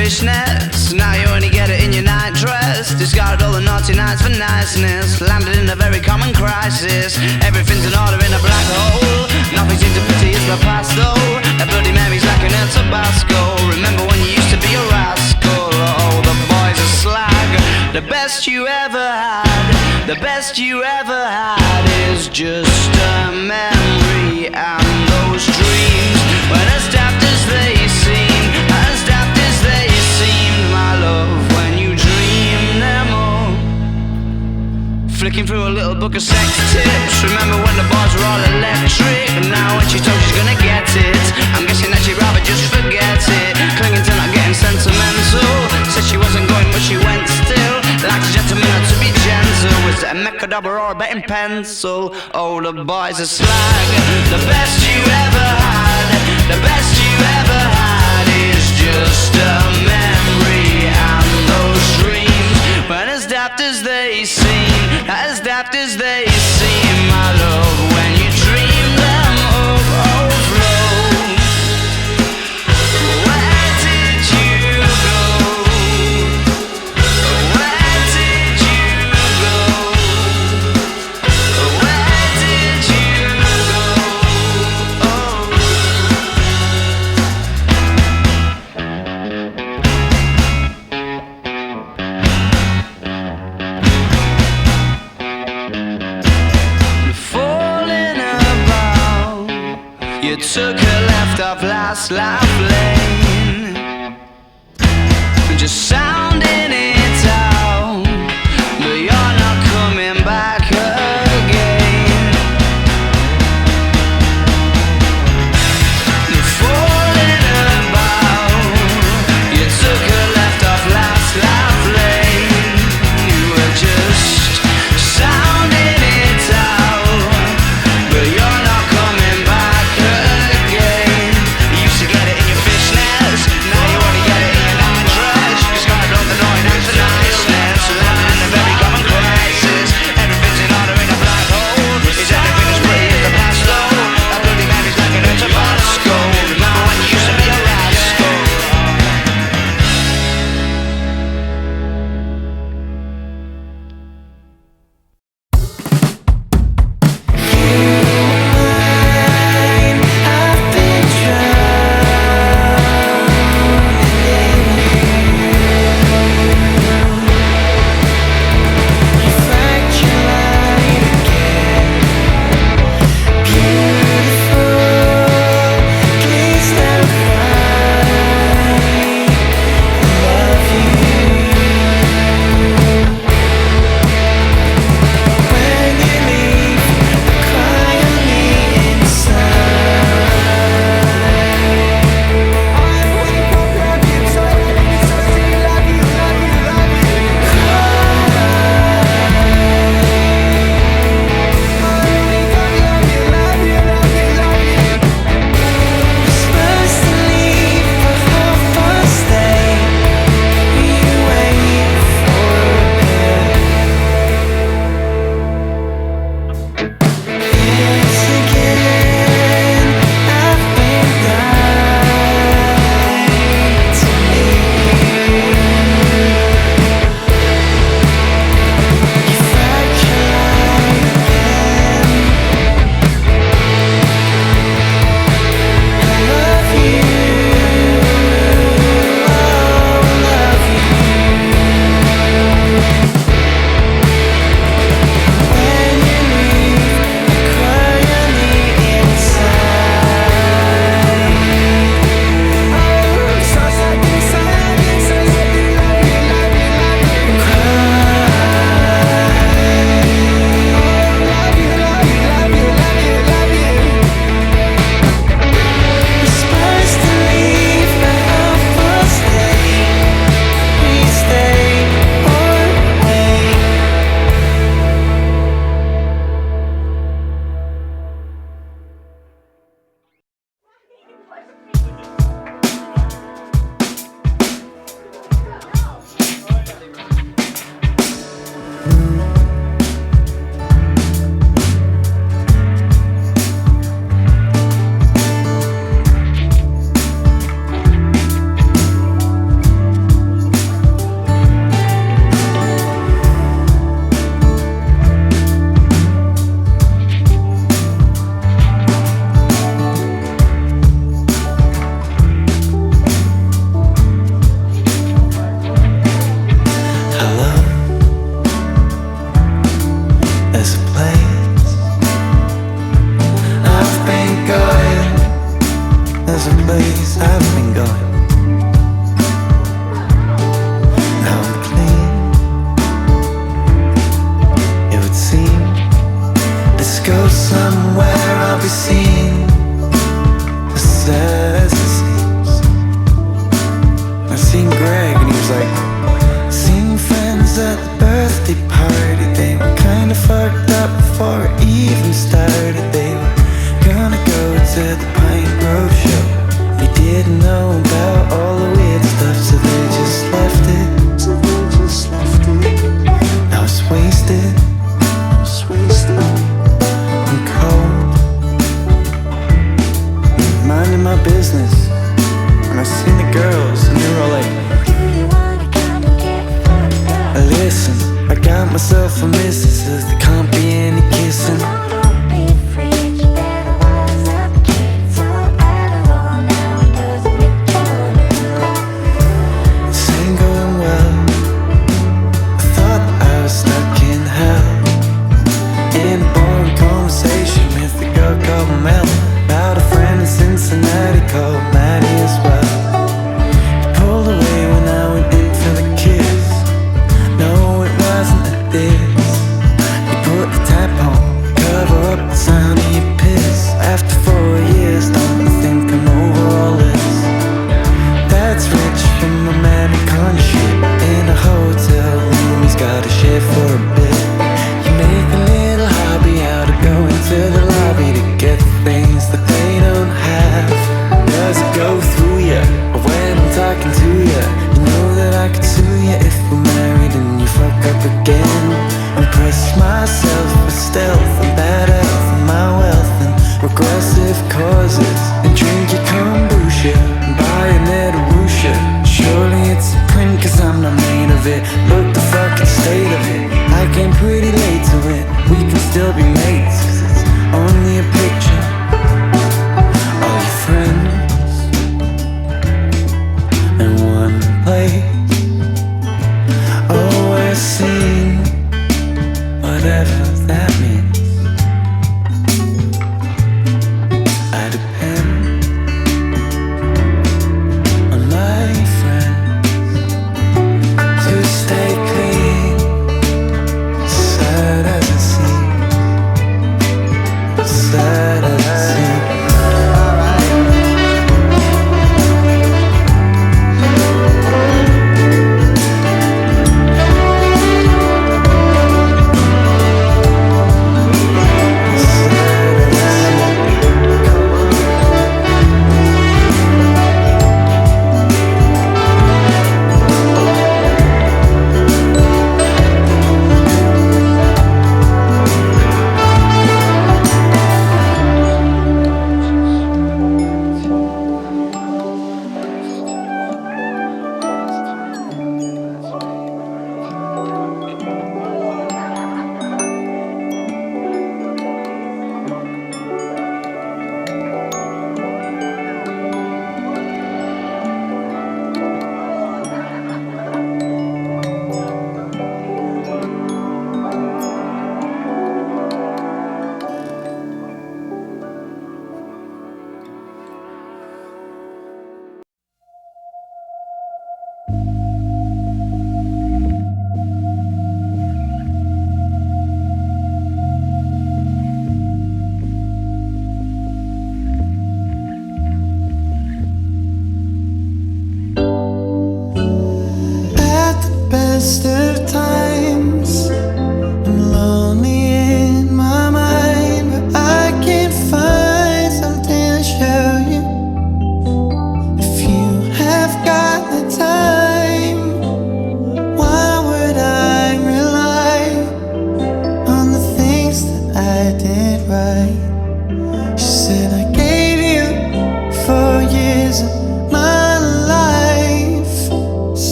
Fishnets, now you only get it in your night dress. Discarded all the naughty nights for niceness. Landed in a very common crisis. Everything's in order in a black hole. Nothing seems to pity is the past though. A Bloody Mary's like an El Tabasco. Remember when you used to be a rascal? Oh, the boys are slag. The best you ever had, the best you ever had is just a memory. And those dreams, when as daft as they seem, as daft as they seem, my love, when you dream them all. Flicking through a little book of sex tips. Remember when the bars were all electric? Now when she's told she's gonna get it, I'm guessing that she'd rather just forget it. Clinging to not getting sentimental. Said she wasn't going but she went still. Like a gentleman had to be gentle. Was it a Mechadobber or a betting pencil? Oh, the boys are slag. The best you ever had, the best you ever had is just a memory. And those dreams, when as daft as they seem, as daft as they seem, my love, when you dream them overflow. Where did you go? Where did you go? Where did you go? Oh. Falling about, you took a left off last life lane, just sounding it out, but you're not coming back again. Falling about, you took a left off last life lane, you were just sounding it out, but you're not coming back again. You used to get it in your fishnets, now you wanna get it in your nightdress. You just gotta seem as sad as it seems. I seen Greg and he was like, seen friends at the birthday party. They were kinda fucked up before it even started. They were gonna go to the Pine Grove show. They didn't know about all the weird stuff, so they just left it. Now it's wasted. I'm cold, minding my business, and I seen the girls and they were all like, listen, I got myself a missus, there can't be any kissing. This ain't going well. I thought I was stuck in hell, in a boring conversation with a girl called Mel, about a friend in Cincinnati called Maddie as well. He pulled away when I went in for the kiss. No, it wasn't a diss. You put the tap on, cover up the sound of your piss. After 4 years, don't you think I'm over all this? That's rich from a man who can't shit in a hotel room. He's got a shit for a bit. You make a little hobby out of going to the lobby to get things that they don't have. Does it go through ya? Or when I'm talking to ya, you know that I could sue ya if we're married and you fuck up again. Impress myself with stealth and bad health and my wealth and regressive causes, and drink your kombucha and buy a Netarusha. Surely it's a print, cause I'm not made of it. Look the fucking state of it. I came pretty late to it. We can still be mates, cause it's only a picture. All your friends in one place. Oh, we're seeing whatever that means. I depend on my friends to stay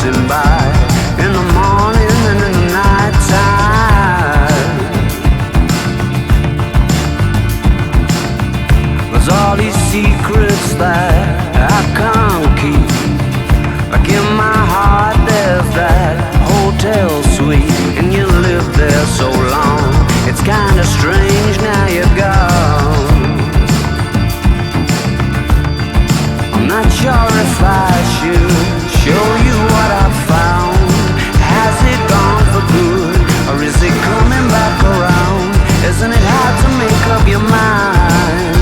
passing by in the morning and in the night time. There's all these secrets that I can't keep. Like in my heart there's that hotel suite, and you lived there so long. It's kinda strange now you're gone. I'm not sure if I should show you what I found. Has it gone for good, or is it coming back around? Isn't it hard to make up your mind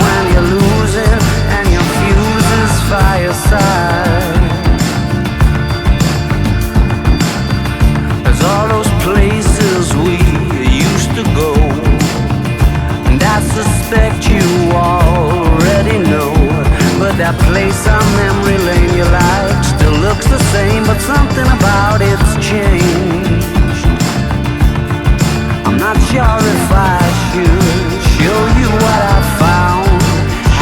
when you're losing and your fuse is fireside? There's all those places we used to go, and I suspect you already know. But that place on memory lane you like still looks the same, but something about it's changed. I'm not sure if I should show you what I found.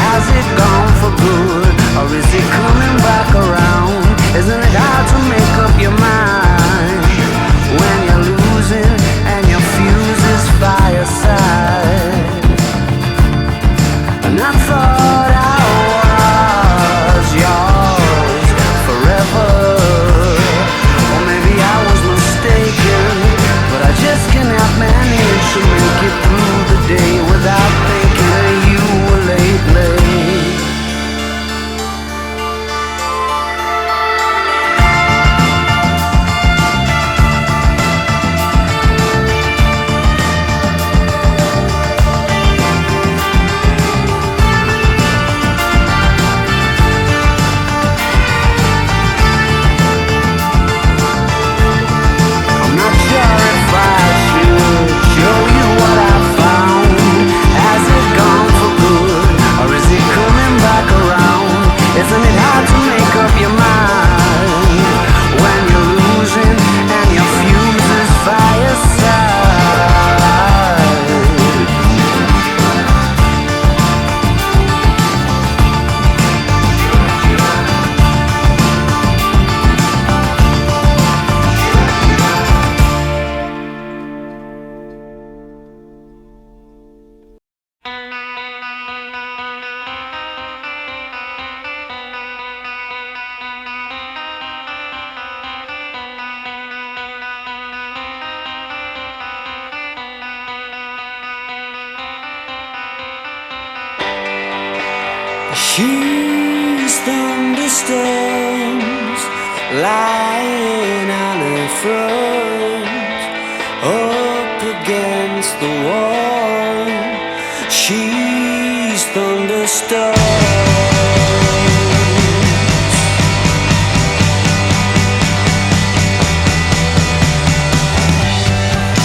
Has it gone for good, or is it coming back around? Isn't it hard to make up your mind when you're losing and your fuse is fireside? And I thought I was yours forever, or maybe I was mistaken, but I just cannot manage to make it through the day without thinking of you lately. She's thunderstorms lying on her front, up against the wall. She's thunderstorms.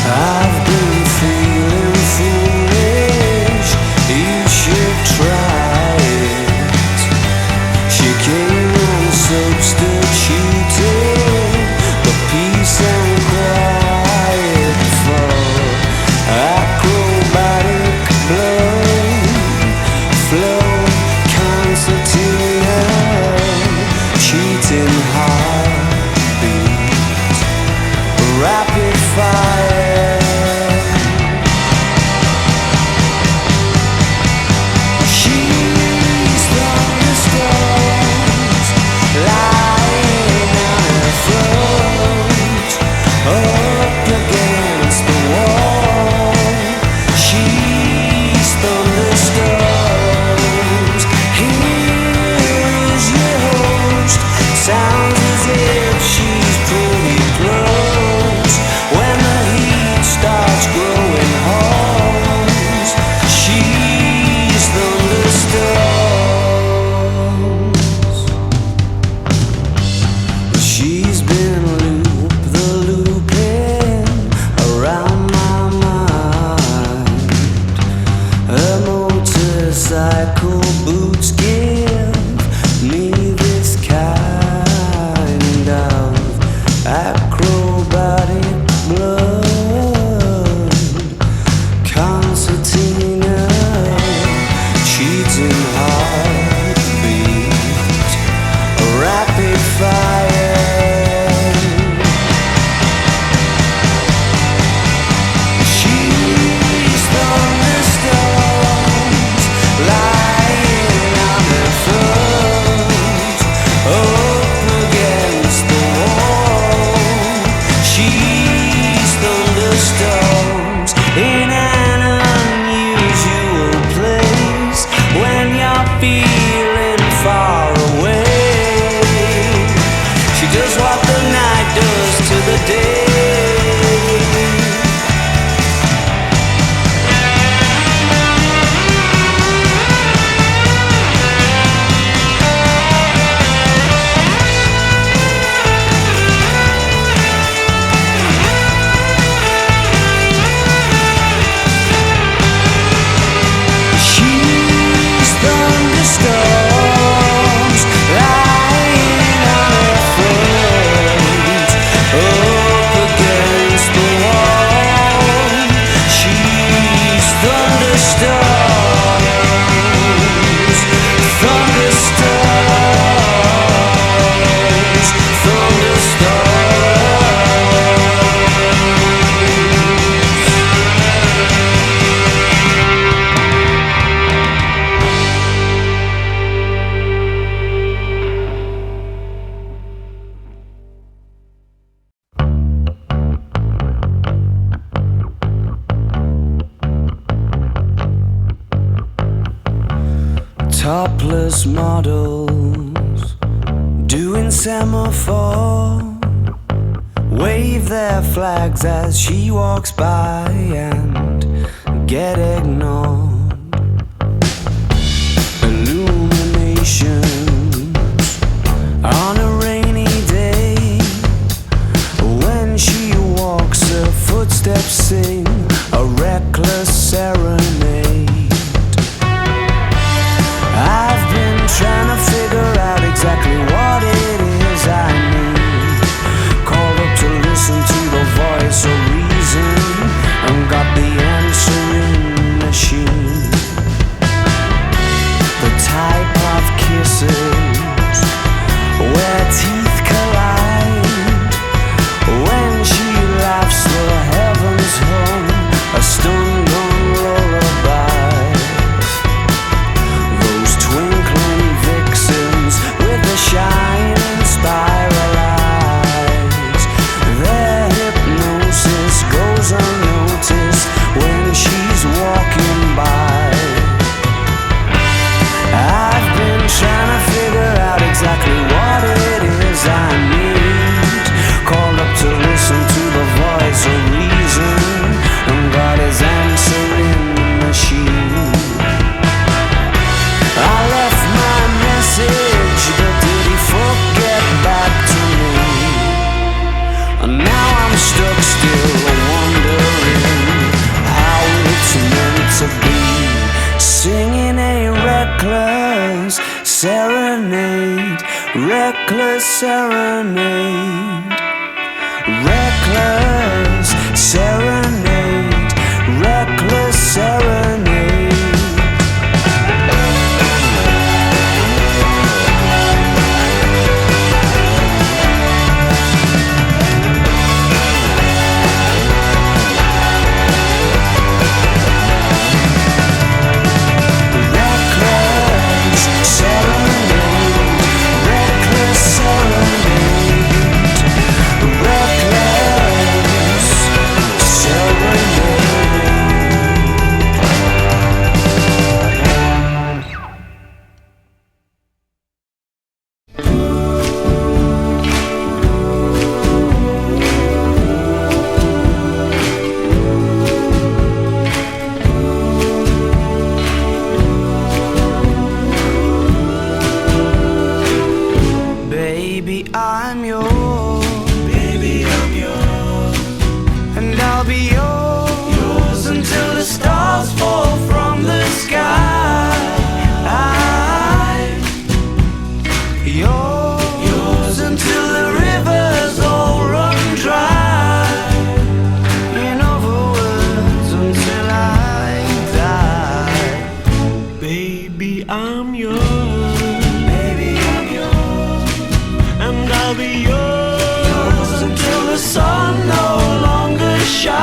I've been feeling foolish. You should try it. She came and substituted the peace and quiet for acrobatic blood flow, concertina, cheating heartbeat, rapid fire. She's thunderstorm. topless models doing semaphore, wave their flags as she walks by and get ignored. Illuminations on a rainy day, when she walks her footsteps sing a reckless serenade. I've been trying to figure out exactly what it is I need. Called up to listen to the voice of reason and got the answering machine. The type of kisses where teeth collide, when she laughs the heavens hum a stun-gun lullaby. Those twinkling vixens with the shining spiral eyes, their hypnosis goes unnoticed when she's walking by. I've been trying to figure out exactly what it is I need. Called up to listen to the voice of reason and got his answer in the machine. I left my message, but did he forget back to me? And now I'm stuck still wondering how it's meant to be, singing a reckless serenade, reckless serenade, reckless serenade, reckless serenade. I'm yours, baby, I'm yours, and I'll be yours until the stars fall from the sky. I'm yours until the rivers all run dry. In other words, until I die. Baby, I'm yours. I'll be yours until the sun no longer shines.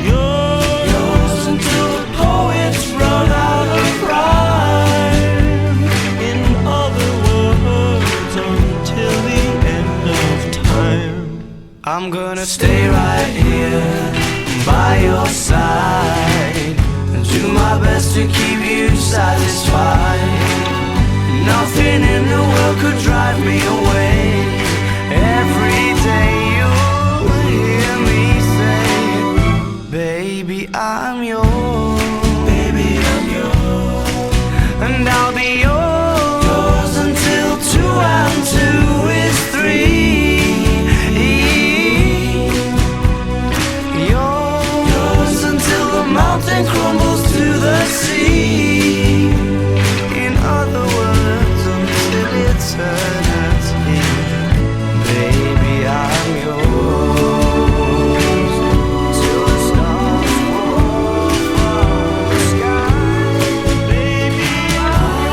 Yours until the poets run out of rhyme. In other words, until the end of time. I'm gonna stay right here by your side and do my best to keep you satisfied. Nothing in the world could drive me away. Every day you'll hear me say, baby, I'm yours. Baby, I'm yours. And I'll be yours until 2 and 2 is 3. Yours until the mountain crumbles to the sea. In other words, eternity, baby, I'm yours till the stars fall from the sky. Baby, I'm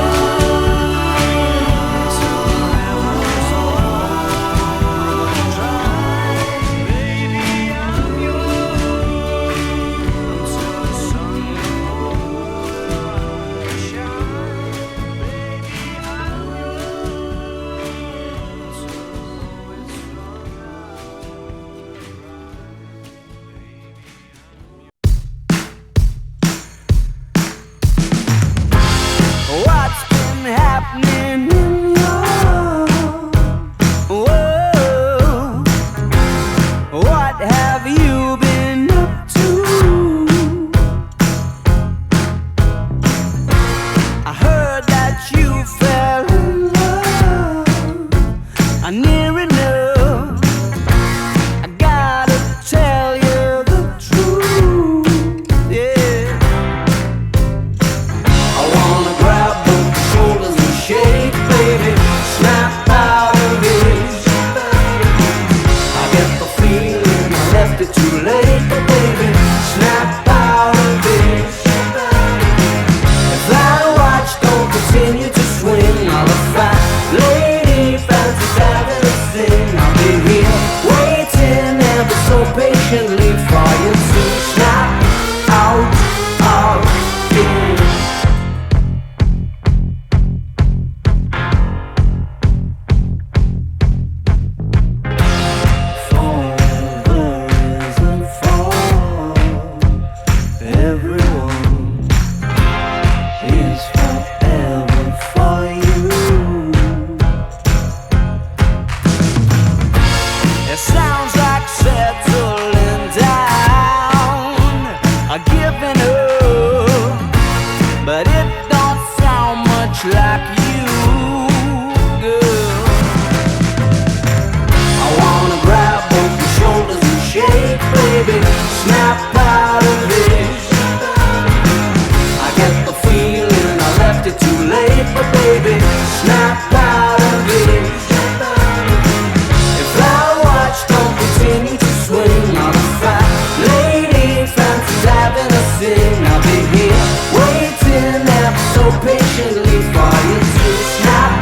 patiently for you to snap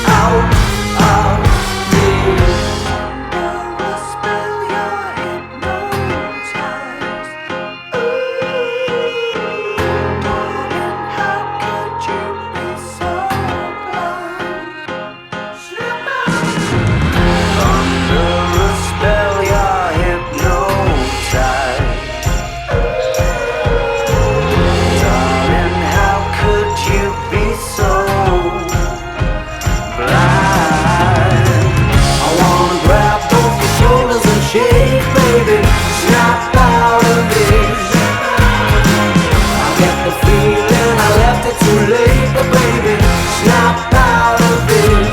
out of me. Under a spell, you're hypnotized. Darling, how could you be so blind? Snap out. Under a spell, you're hypnotized. Darling, how could you be so blind? I wanna grab both your shoulders and shake, baby. Snap out of it. I get the feeling I left it too late, but baby, snap out of it.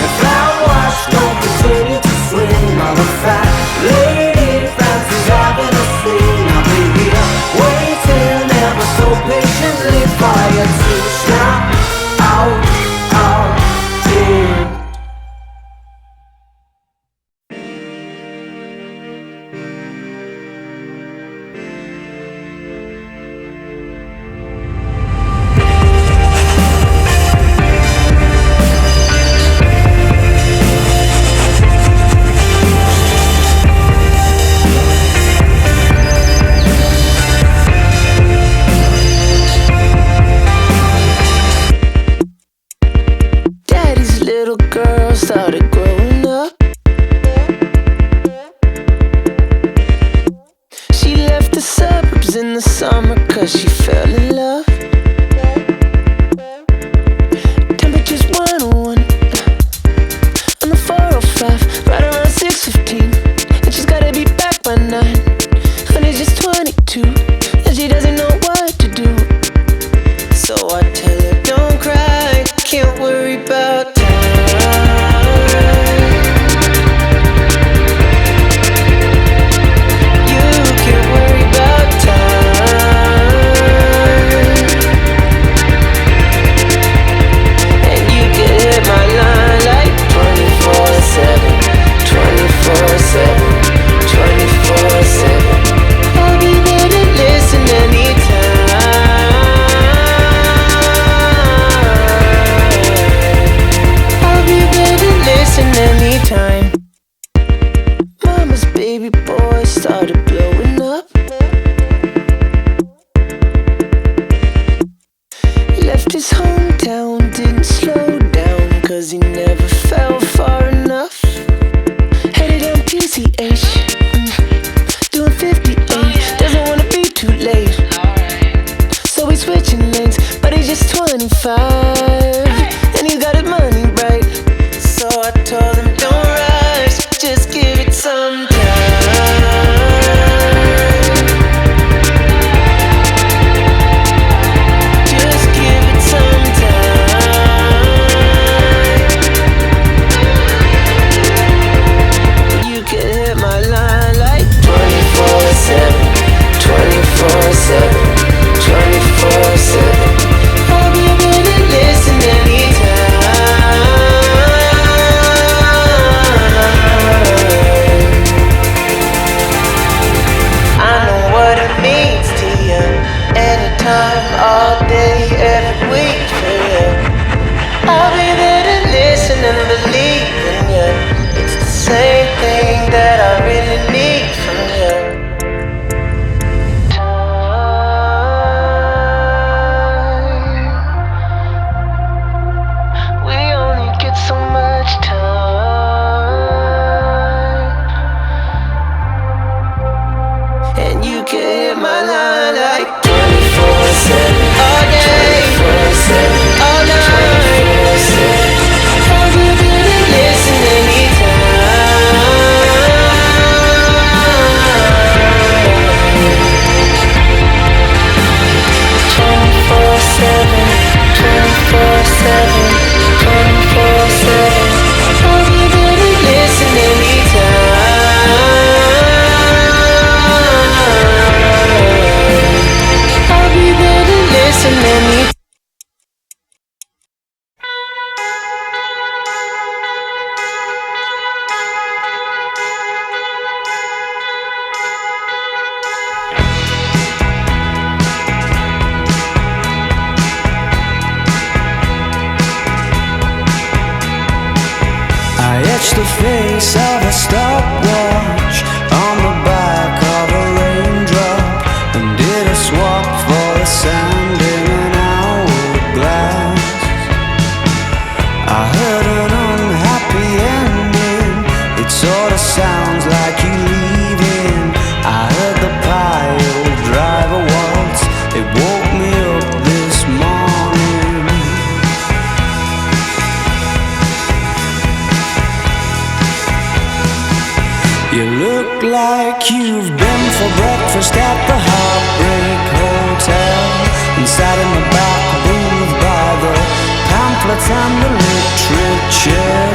If that watch don't continue to swing, I'm a fat lady, fancy's having a swing. I'll be here waiting ever so patiently for you to snap out of it. Daddy's little girl started growing up. She left the suburbs in the summer 'cause she fell in love. Temperature's 101 on the 405, right around 6:15, and she's gotta be back by 9. Honey's just 22, and she doesn't know what to do. So I tell her, don't cry, can't worry about time. You can't worry about time. And you can hit my line like 24/7, 24/7, 24/7. I'll be there to listen anytime. I'll be there to listen anytime. Mama's baby boy started blowing up. He left his hometown, didn't slow down 'cause he never fell far enough. Headed down PCH, doing 58, doesn't wanna be too late. So he's switching lanes, but he's just 25, and he's got his money right. So I told him, don't rush, just give it some time. Just give it some time. You can hit my line face of a stopwatch on the back of a raindrop, and did a swap for the sand in an hourglass. I heard an unhappy ending, it sort of sounds like you leaving. I heard the pile driver waltz, it woke me up this morning. You look like you've been for breakfast at the Heartbreak Hotel, inside in the back booth by the pamphlets and the literature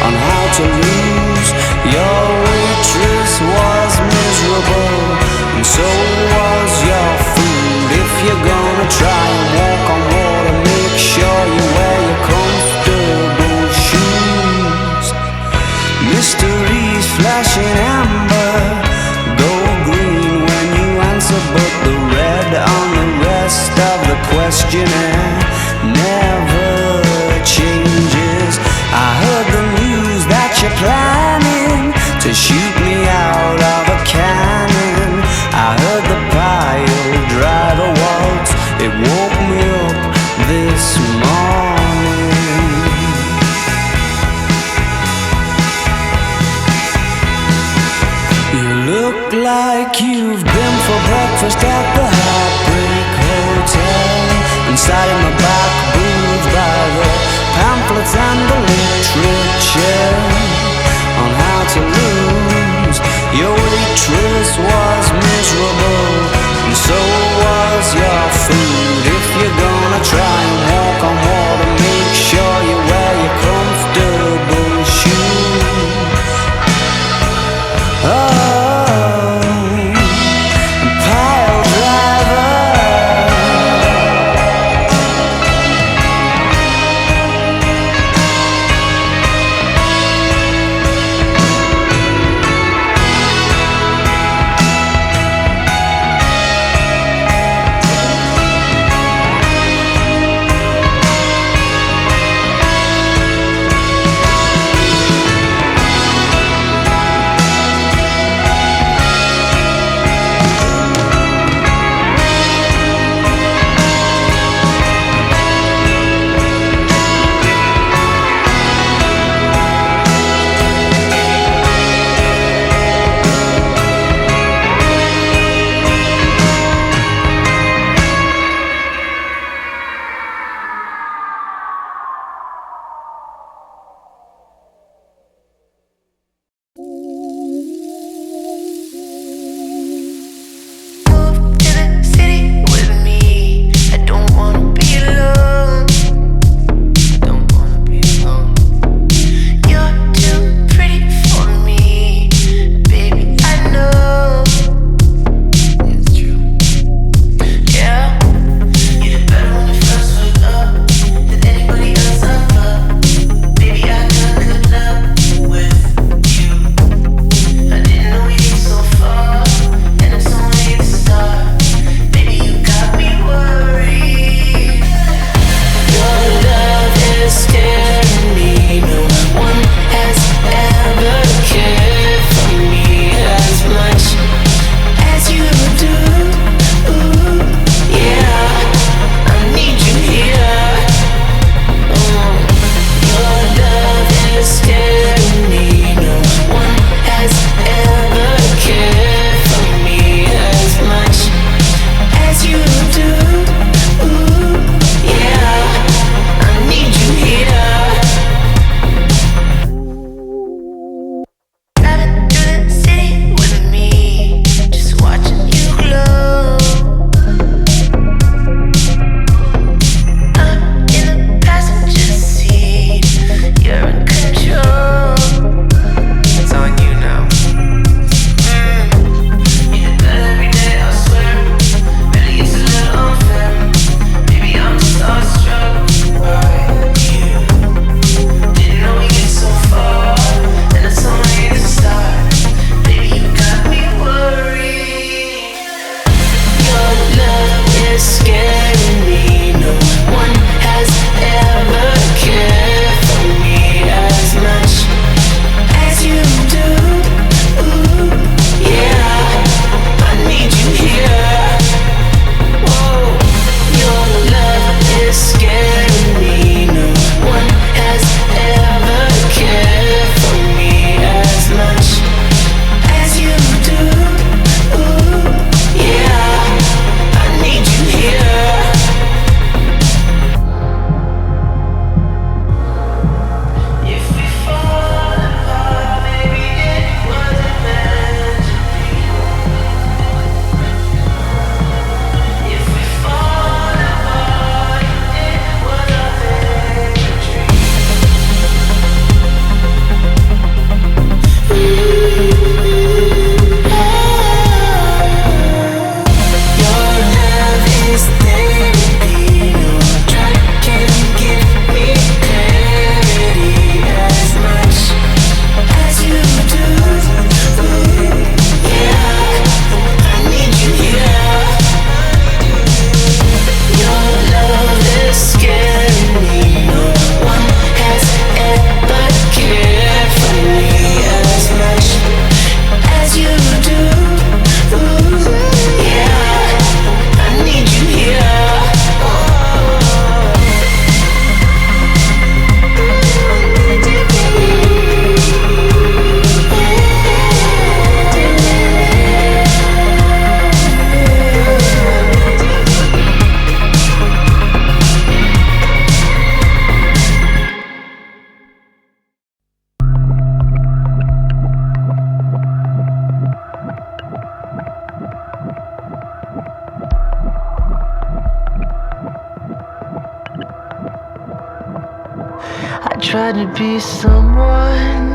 on how to lose. Your waitress was miserable, and so was your food. If you're gonna try and walk on water, make sure you wear your comfortable shoes. Mysteries flashing amber, go green when you answer, but the red on the rest of the questionnaire never changes. I heard the news that you're planning to shoot me out of a cannon. I heard the pile driver waltz, it woke me up this morning. You look like you've been for breakfast at the Heartbreak Hotel, inside in the back booth by the pamphlets and the literature on how to lose. Your waitress was miserable, and so was your food. If you're gonna try and walk on water, make sure you wear your comfortable shoes. Oh, pile driver. tried to be someone.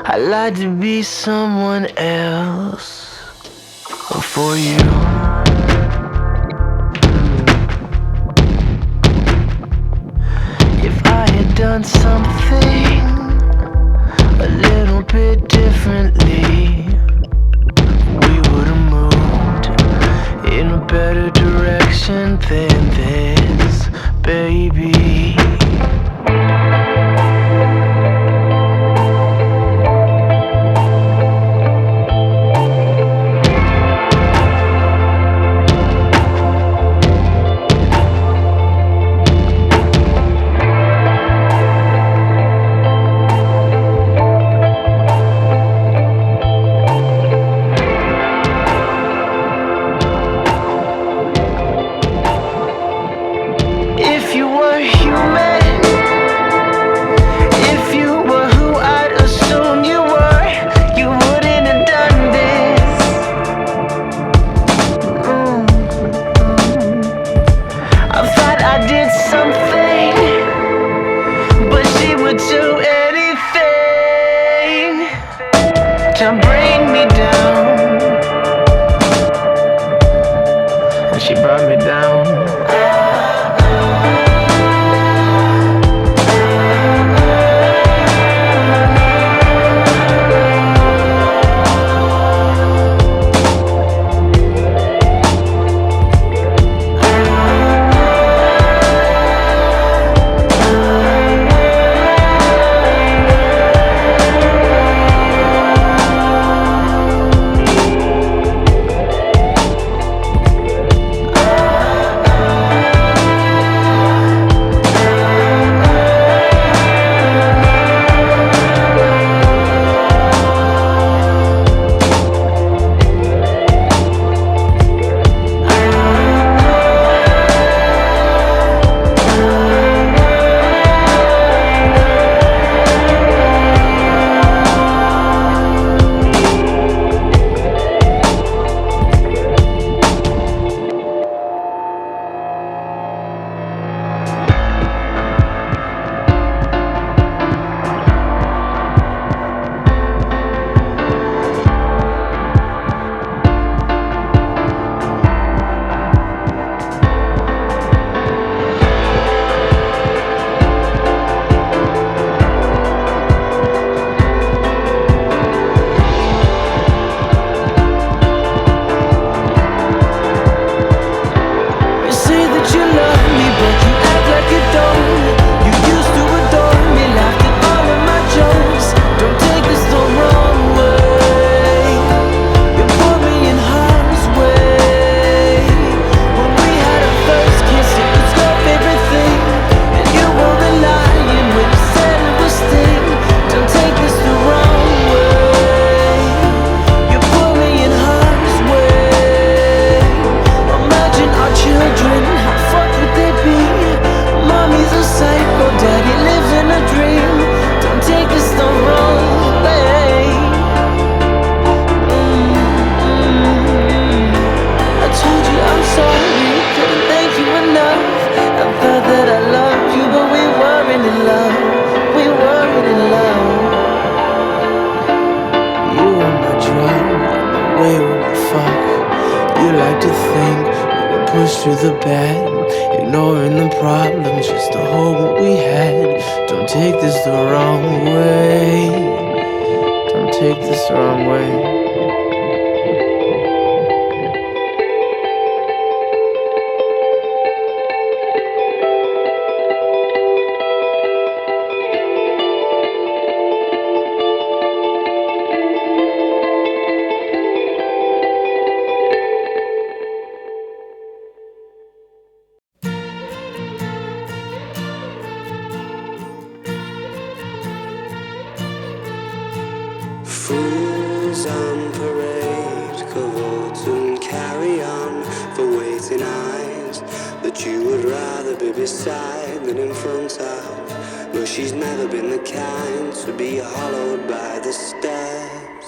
I lied to be someone else for you. If I had done something a little bit differently, we would have moved in a better direction than this, baby. If you were human, if you were who I'd assume you were, you wouldn't have done this. I thought I did something, but she would do anything to bring me down, and she brought me down. You say that you love me, but you act like you don't. You used to adore me, laughed at all of my jokes. Don't take this the wrong way. You put me in harm's way. When we had our first kiss, it was your favorite thing, and you were lying when you said it was sting. Don't take this the wrong way. You put me in harm's way. Imagine our children, how fucked would they be? Mommy's a psycho, daddy lives in a dream. Don't take this the wrong way. I told you I'm sorry, couldn't thank you enough. I thought that I loved you, but we weren't in love. We weren't in love. You were my drug, the way we would fuck. You like to think we would push through the bad, ignoring the problems just to hold what we had. Don't take this the wrong way. Don't take this the wrong way. Fools on parade, cavort and carry on for waiting eyes that you would rather be beside than in front of. But she's never been the kind to be hollowed by the steps.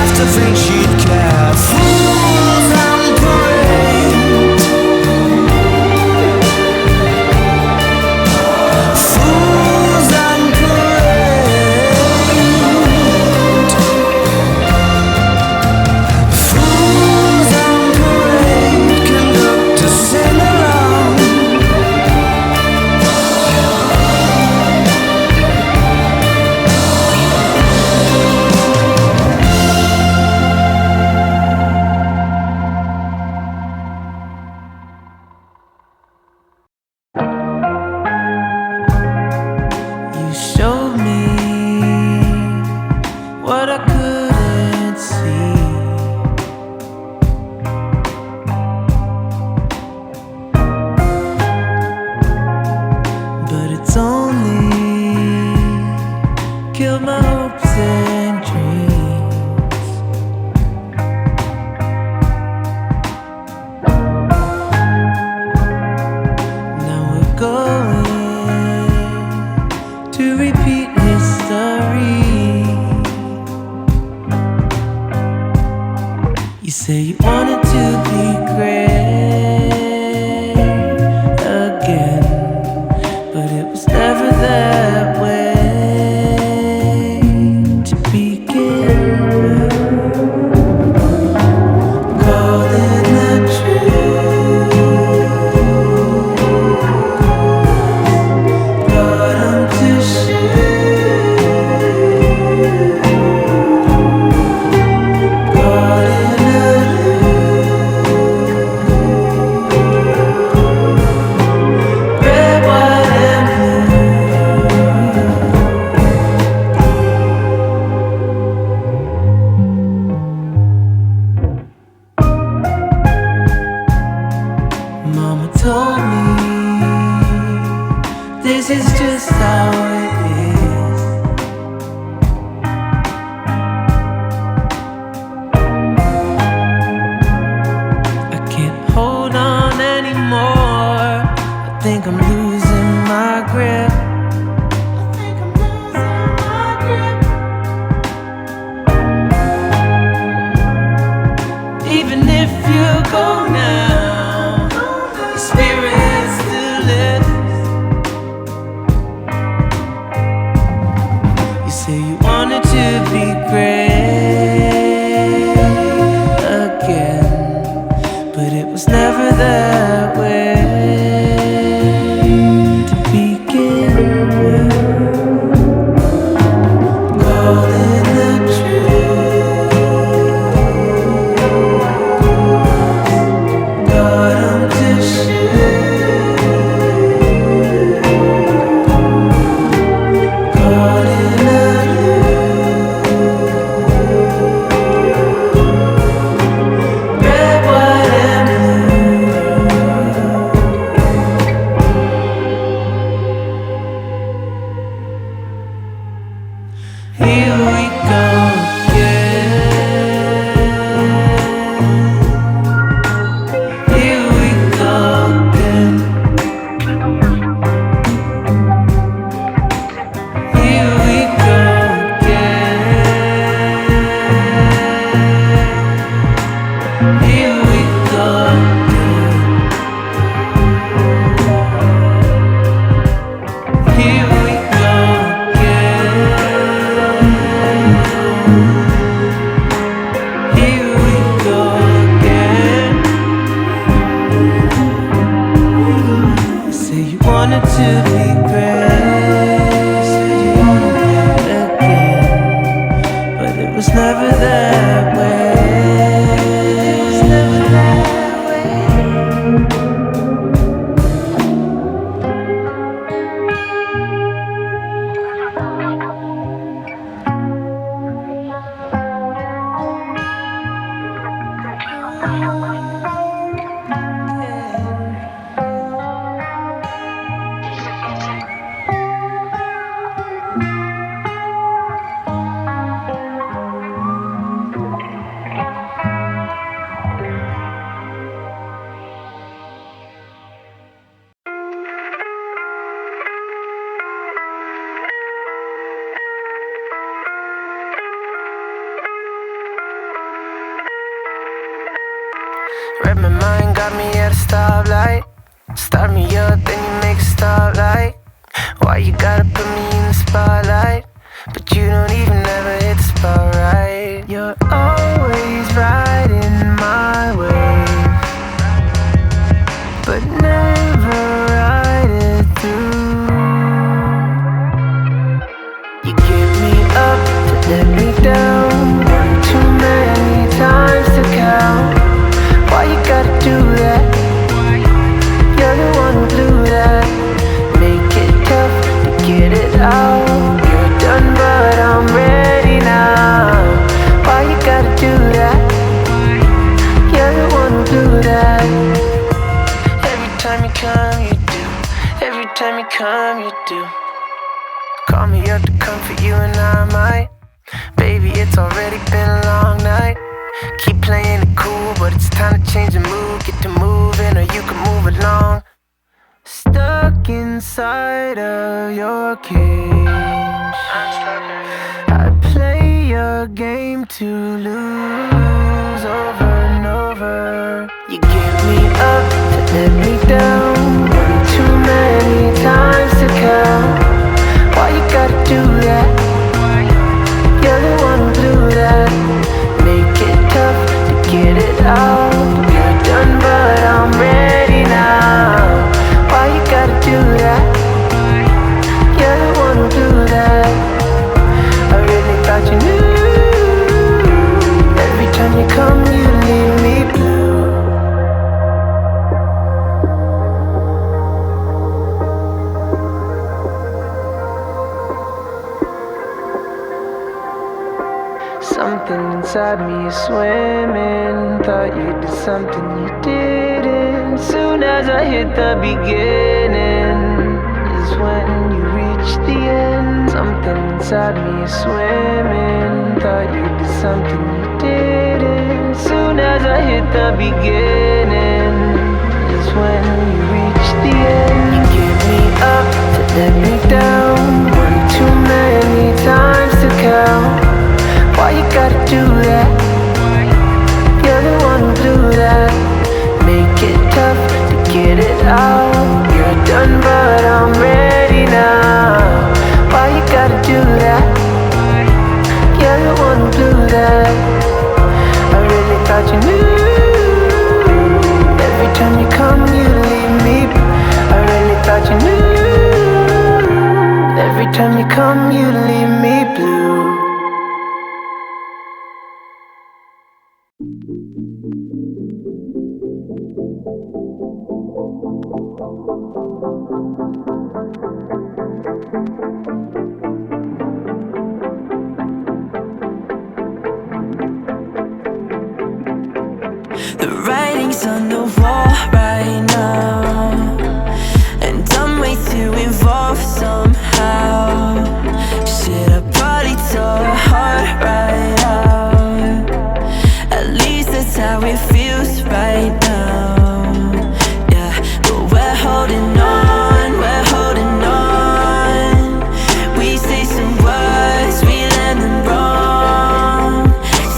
have to think she'd care. Fools and parade, fools and parade, fools and parade, conductor sing along. You showed me what I couldn't see. But it's only killed my hopes and dreams. Now we're going to repeat history. You say you wanted to be great again, but it was never that way to begin with. Called in the truth, got 'em to shoot. Caught in a loop, red, white, and blue. Mama told me this is just how it is. I can't hold on anymore. I think I'm losing my grip. I think I'm losing my grip. Even if you go now, the spirit still lives. You say you wanted to be great again, but it was never that way to begin with. Called in the truth, got 'em to shoot. Caught in a loop, red, white, and blue. Here we go again. Here we go again. Here we go again. Here we go again. Here we go again. Here we go again. You say you wanted to be great, say you wanted it again, but it was never that way. It was never that way. Read my mind, got me at a stoplight. Start me up, then you make a starlight. Why you gotta put me in the spotlight? But you don't even ever hit the spot right. You're always riding my wave, but never ride it through. You give me up to let me down, one too many times to count. Why you gotta do that? You're the one who blew that. Make it tough to get it out. You're done but I'm ready now. Why you gotta do that? You're the one who blew that. Every time you come you do, every time you come you do. Call me up to comfort you and I might. Baby, it's already been a long night. Keep playing it cool, but it's time to change the mood. Get to moving or you can move along. Stuck inside of your cage, I play your game to lose over and over. You give me up to let me down, one too many times to count. Why you gotta do that? You're the one who blew that. Make it tough to get it out. You're done but I'm ready now. Why you gotta do that? You're the one who blew that. I really thought you knew. Every time you come you leave me blue. Something inside me is swimming. Thought you did something you didn't. Soon as I hit the beginning is when you reach the end. Something inside me is swimming. Thought you did something you didn't. Soon as I hit the beginning is when you reach the end. You give me up to let me down, one too many times to count. Why you gotta do that? You're the one who blew that. Make it tough to get it out. You're done but I'm ready now. Why you gotta do that? You're the one who blew that. I really thought you knew. Every time you come you leave me. I really thought you knew. Every time you come you leave me blue. The writing's on the wall right now, and I'm way too involved somehow. Should I probably tell her heart right out? At least that's how it feels right now. Yeah, but we're holding on, we're holding on. We say some words, we land them wrong.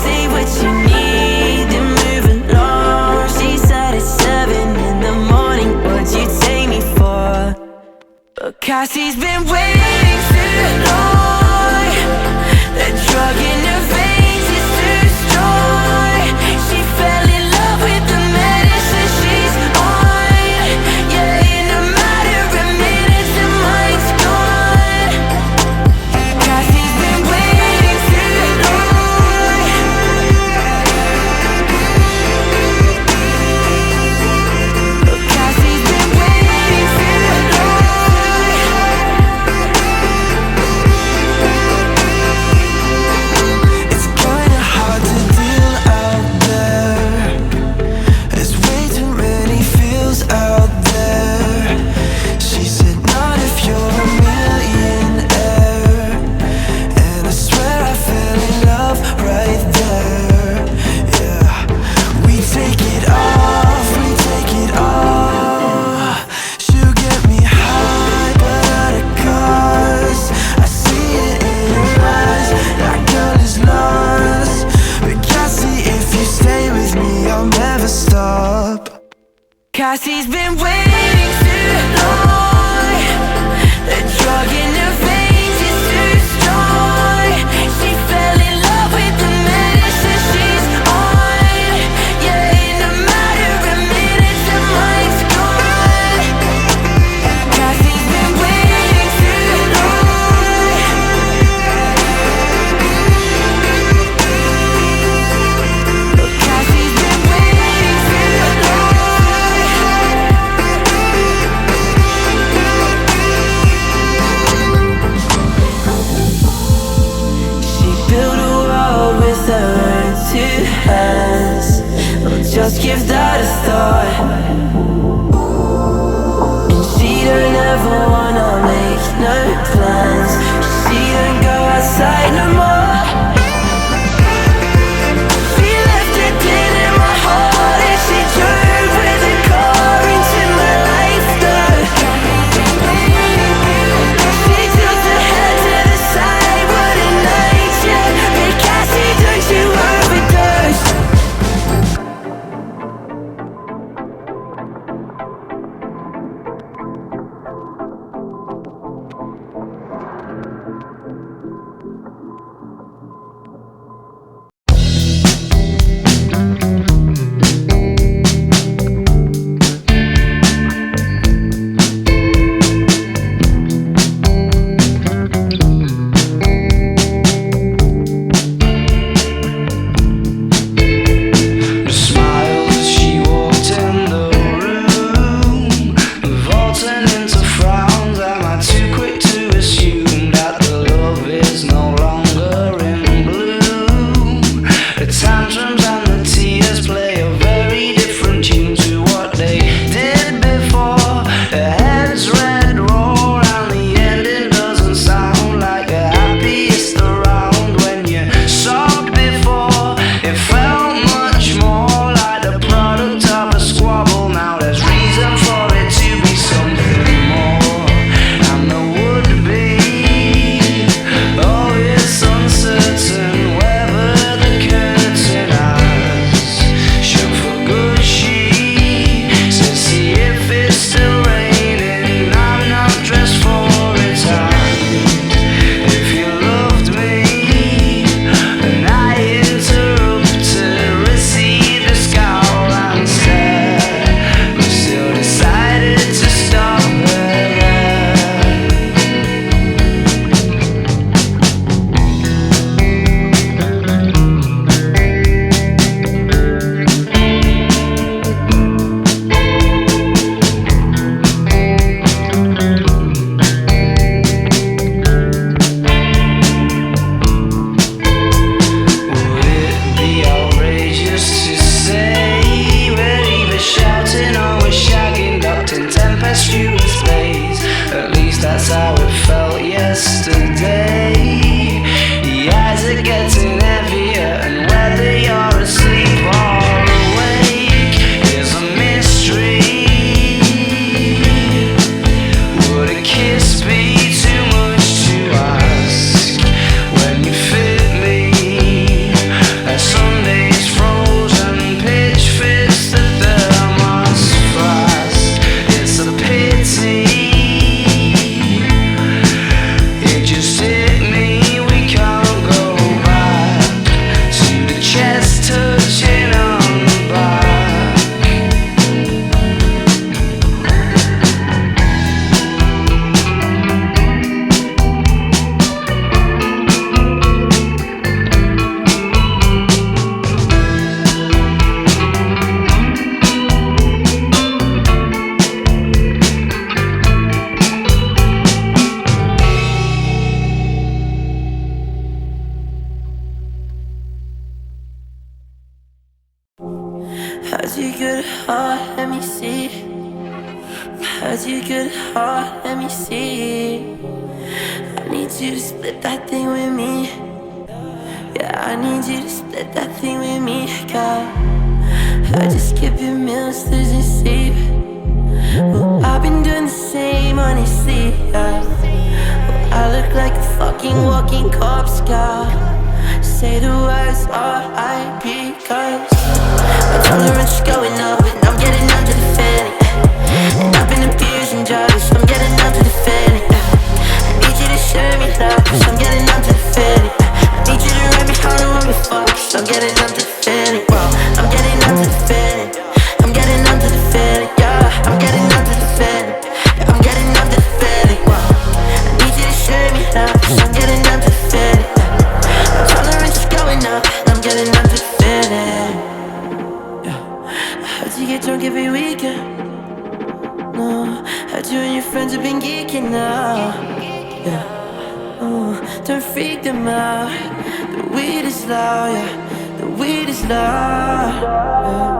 Say what you need and move along. She said it's 7 in the morning, what'd you take me for? But Cassie's been waiting too long. The drug in her veins is too strong. She fell in love with the medicine she's on. Yeah, in a matter of minutes her mind's gone. Cassie's been waiting too long. Cassie's been waiting too long. 'Cause he's been waiting too long. The drug in her veins is too strong. She fell in love with the medicine she's on. Yeah, in a matter of minutes her mind's gone. 'Cause he's been waiting too long. 'Cause he's been waiting too long. She built a world with her own two hands. Well, just give that a thought. And she don't ever wanna make no plans. She don't go outside no more. She left a dent in my heart and she drove with a car into my life. She took her head to the side, what a night, yeah. Because she took to overdose. Smiled as she walked in the room, vaulting into frowns. Am I too quick to assume that the love is no longer in bloom? The tantrums and the tears play a very different tune to what they did before. The head's red roar and the ending doesn't sound like the happiest around. When you saw it before, it felt much more like the product of a squabble. Now there's reason for it to be something more, and there would be. Oh, it's uncertain whether the curtain has shut for good. She says, see if it's still raining. I'm not dressed for retirement. If you loved me, and I interrupted, received a scowl and stare, but still decided to stop her there. Would it be outrageous to say we're either shouting or we're shagging, ducked in tempestuous space? At least that's how it felt yesterday. The eyes are getting heavier, and whether you're asleep or awake is a mystery. Would a kiss be too much to ask when you fit me? As Sunday's frozen, pitch fits the thermos fast. It's a pity. It just hit me, we can't go back to the chest touching on the back. How's your good heart? Let me see. How's your good heart? Let me see. I need you to split that thing with me. Yeah, I need you to split that thing with me, girl. I just skip your meals, losing sleep. Well, I've been doing the same, honestly, yeah. Well, I look like a fucking walking corpse, girl. Say the words R.I.P. cause my tolerance is going up and I'm getting under the feeling. getting numb to the feeling. Whoa, I'm getting numb to the feeling. I'm getting numb to the feeling. Yeah, I'm getting numb to the feeling. Yeah, I'm getting numb to the feeling. Whoa, I need you to show me love, 'cause I'm getting numb to the feeling. My tolerance is going up, and I'm getting numb to the feeling. Yeah, I heard you get drunk every weekend. No, heard you and your friends have been geeking now. Yeah. Don't freak them out. The weed is loud, yeah. The weed is loud, yeah.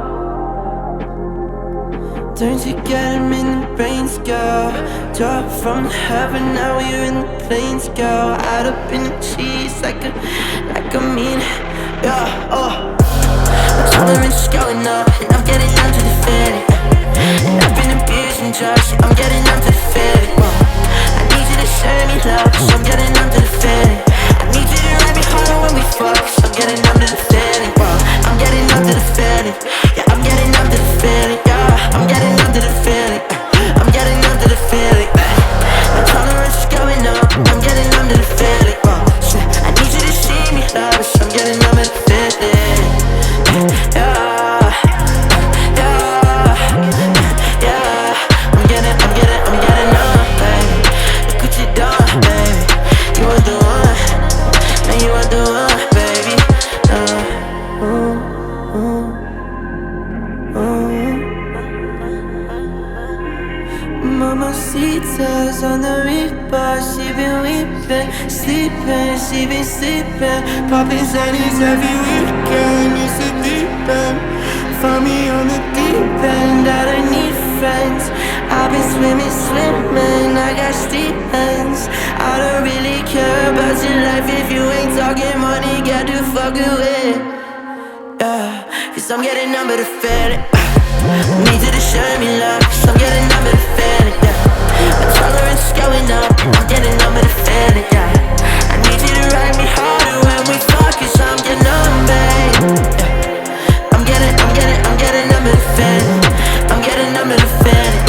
Don't you get him in the brains, girl? Drop from heaven, now we're in the planes, girl. Out up in the cheese like a mean, yeah, oh. My tolerance is going up, and I'm getting down to the feeling. And I've been abusing drugs, I'm getting down to the feeling. I need you to show me love, 'cause I'm getting numb to the feeling. I need you to ride me harder when we fuck, 'cause I'm getting numb to the feeling. I'm getting numb to the feeling. Yeah, I'm getting numb to the feeling. Yeah, I'm getting numb to the feeling. I'm getting numb to the feeling. My tolerance is going up, I'm getting numb to the feeling. I need you to see me love, 'cause I'm getting numb to the feeling. Yeah, yeah, yeah. I'm getting numb, baby. Look what you done, baby. You are the one, and you are the one, baby. Mamacita's on the reaper, she been weeping, sleeping, she been sleeping. Popping Zannies every weekend, it's a deep end. Find me on the deep end, I don't need friends. I've been swimming, I got steep ends. I don't really care about your life if you ain't talking money, get the fuck away. Yeah, 'cause I'm getting numb to the feeling. Need you to show me love, 'cause I'm getting numb to the feeling. Yeah, my tolerance is going up, I'm getting numb to the feeling. Yeah, I need you to ride me harder when we fuck, 'cause I'm getting numb, babe. Yeah, I'm getting numb to the feeling. I'm getting numb to the feeling.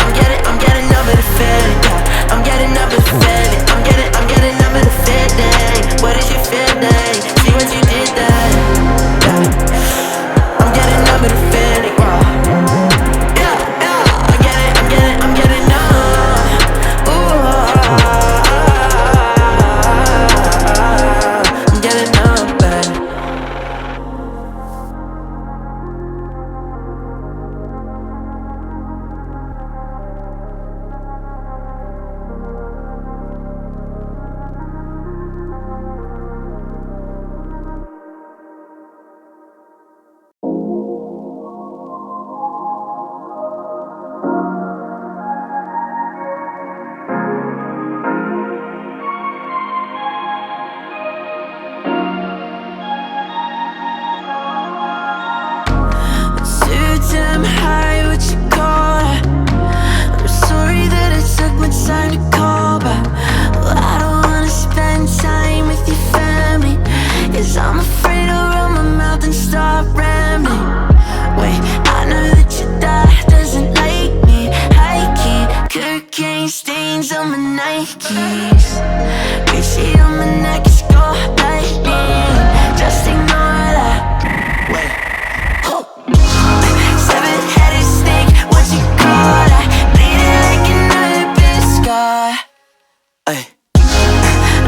I'm getting numb to the feeling. Yeah, I'm getting numb to the feeling. I'm getting numb to the feeling. What is your feeling? See what you did there. Yeah, I'm getting numb to the feeling. Wow. Yeah, yeah, I'm getting numb. Ooh, I'm getting numb, babe. Too damn high, what you call it? I'm sorry that it took my time to call back. Well, I don't wanna spend time with your family, 'cause I'm afraid I'll run my mouth and start rambling. Wait, I know that your dad doesn't like me. High key, cocaine stains on my Nikes. Richie on my neck is gold lightning. Just ignore that. Wait. Seven-headed snake, what you call that? Bleeding like an open scar. Ay.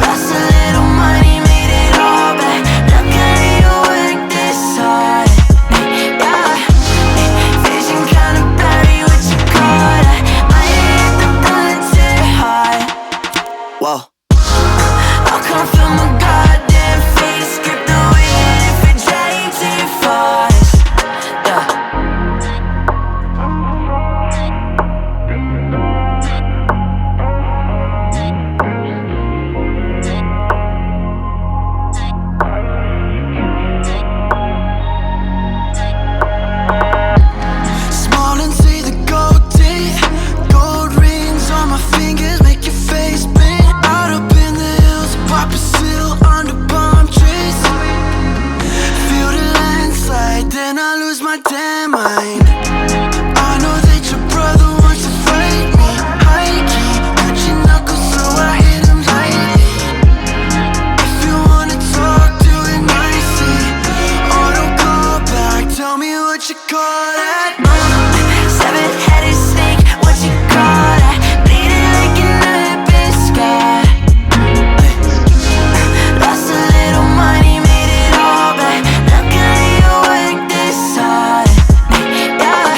Lost a little money, made it all back. Look how you work this hard. Yeah. Vision kinda blurry, what you call that? I hit the blunt too hard. Whoa. I'll come feel my goddamn face, grip the wind if it drive too fast. Yeah. Small and see the gold teeth, gold rings on my fingers, make your face bleed. Out up in the hills, pop a seal under palm trees. Feel the landslide, then I lose my damn mind. I know that your brother wants to fight me. High key, put your knuckles so I hit him lightly. If you wanna talk, do it nicely. Oh, don't call that? Seven-headed snake, what you call that? Bleeding like an open sky. Lost a little money, made it all back. Look how you work this hard. Yeah,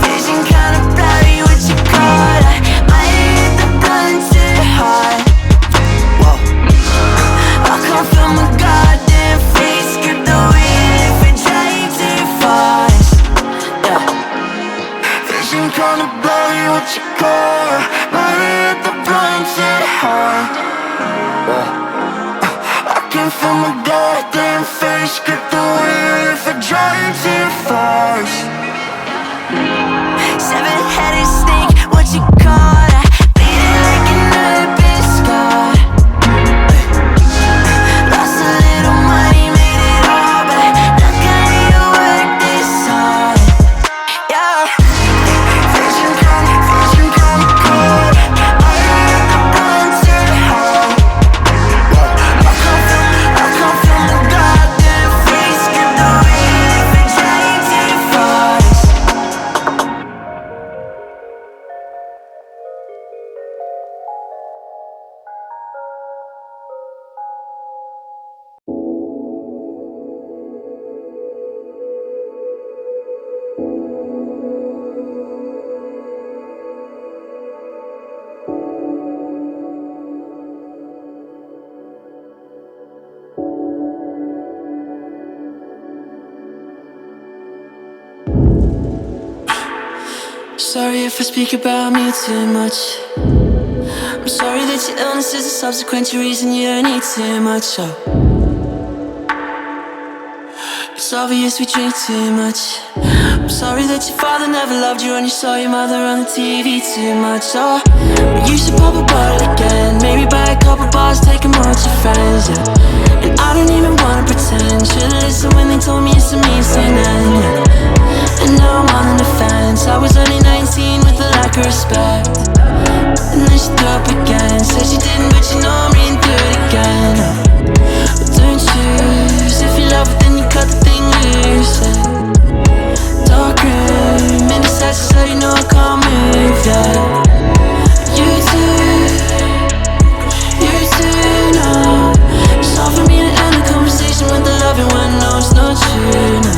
vision kinda blurry, what you call that? Might hit the blunt too hard. Whoa, I come from a goddamn face, grip the wheel if it drive too fast. Yeah, Vision kinda blurry, what you call that? Might hit the blunt too hard. I came from a goddamn face, grip the wheel if it drive too fast. seven-headed snake, what you call that? Bleeding like an open scar. Lost a little money, made it all back. Look how you work this hard. Yeah, Vision kinda cold. I hit the blunt too hard. I come from a goddamn face, grip the wheel if it drive too fast. Sorry if I speak about me too much. I'm sorry that your illness is a subsequent reason you don't eat too much. Oh, it's obvious we drink too much. I'm sorry that your father never loved you and you saw your mother on the TV too much. Oh, you should pop a bottle again, maybe buy a couple bars, take 'em out with your friends. Yeah. And I don't even wanna pretend. Should've listened when they told me it's a means to an end. Yeah. And now I'm on the fence. I was only 19 with a lack of respect. And then she threw up again. Said she didn't, but you know I'm reading through it again. But don't choose. If you love it, then you cut the thing loose. Yeah. Dark room, indecisive, so you know I can't move. Yeah. You too know. It's hard for me to end a conversation with the loving one. No, it's not true. No.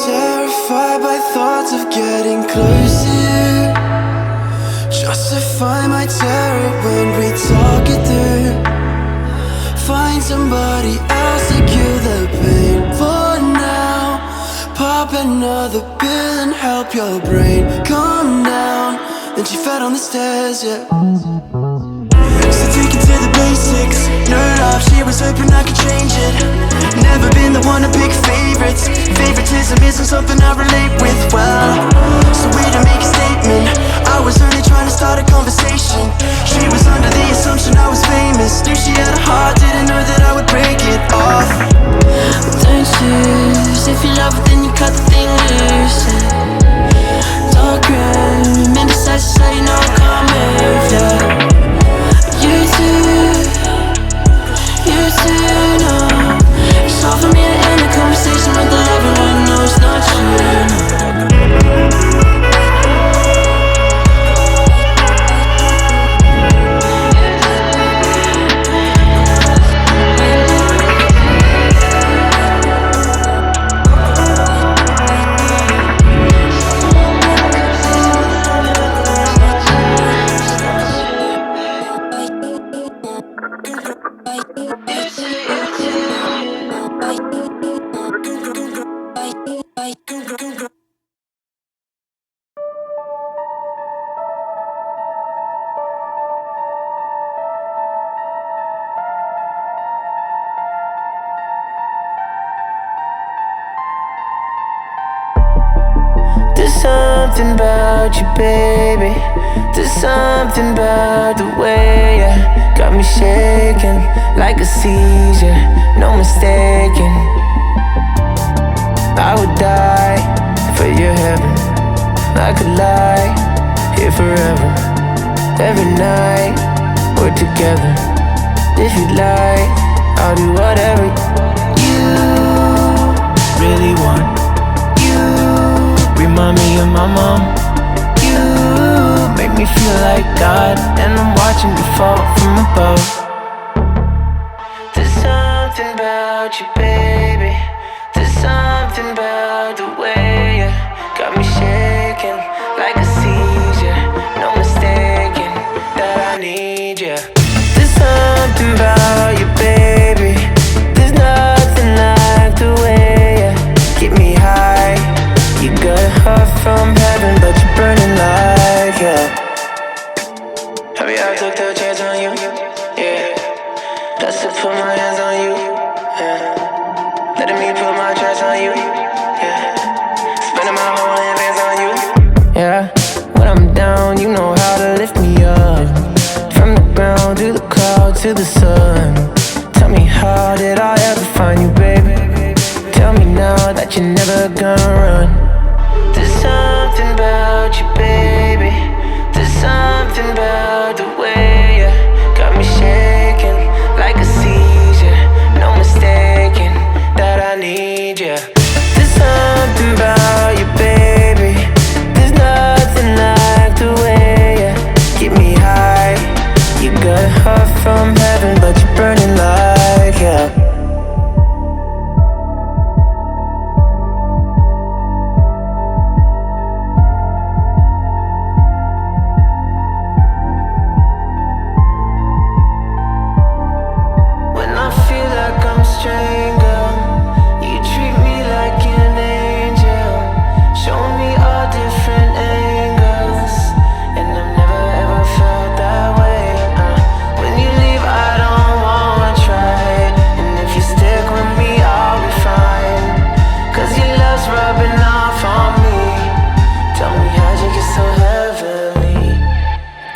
Terrified by thoughts of getting close to you. Justify my terror when we talk it through. Find somebody else to cure the pain. For now, pop another pill and help your brain calm down. Then she fell on the stairs, yeah. So take it to the basics. No love, she was hoping I could change it. Never been the one to pick favorites. Favoritism isn't something I relate with. Well, so way to make a statement. I was only trying to start a conversation. She was under the assumption I was famous. Knew she had a heart, didn't know that I would break it off. Don't choose. If you love it, then you cut the thing loose. Yeah. Dark room, indecisive, so you know I can't move. Yeah. You too know. It's hard for me to end a conversation with the loving one. No, it's not true. No. There's something about you, baby. There's something about the way you got me shaking like a seizure, no mistaking. I could lie here forever. Every night we're together. If you'd like, I'll do whatever you really want. You remind me of my mom. You make me feel like God, and I'm watching you fall from above. There's something about you, baby. There's something about the way you got me shaking like a seizure. No mistaking that I need you. There's something about you, baby. There's nothing like the way you get me high. You got a heart from heaven, but you're burning like hell. Have you ever took a chance on you? Yeah. Just to put my hands on you. Yeah. Letting me put my trust on you. Yeah. Spending my whole advance on you. Yeah. When I'm down, you know how to lift me up. From the ground to the cloud to the sun. Tell me, how did I ever find you, baby? Tell me now that you're never gonna run. There's something about you, baby. There's something about the way you got me shaking like a seizure. No mistaking that I need you. There's something about you, baby. There's nothing like the way you get me high. You got a heart from heaven, but you're burning like hell. When I feel like I'm strangled, you treat me like an angel. Show me all different angles, and I've never ever felt that way. When you leave, I don't wanna try. And if you stick with me, I'll be fine. Cause your love's rubbing off on me. Tell me, how'd you get so heavenly?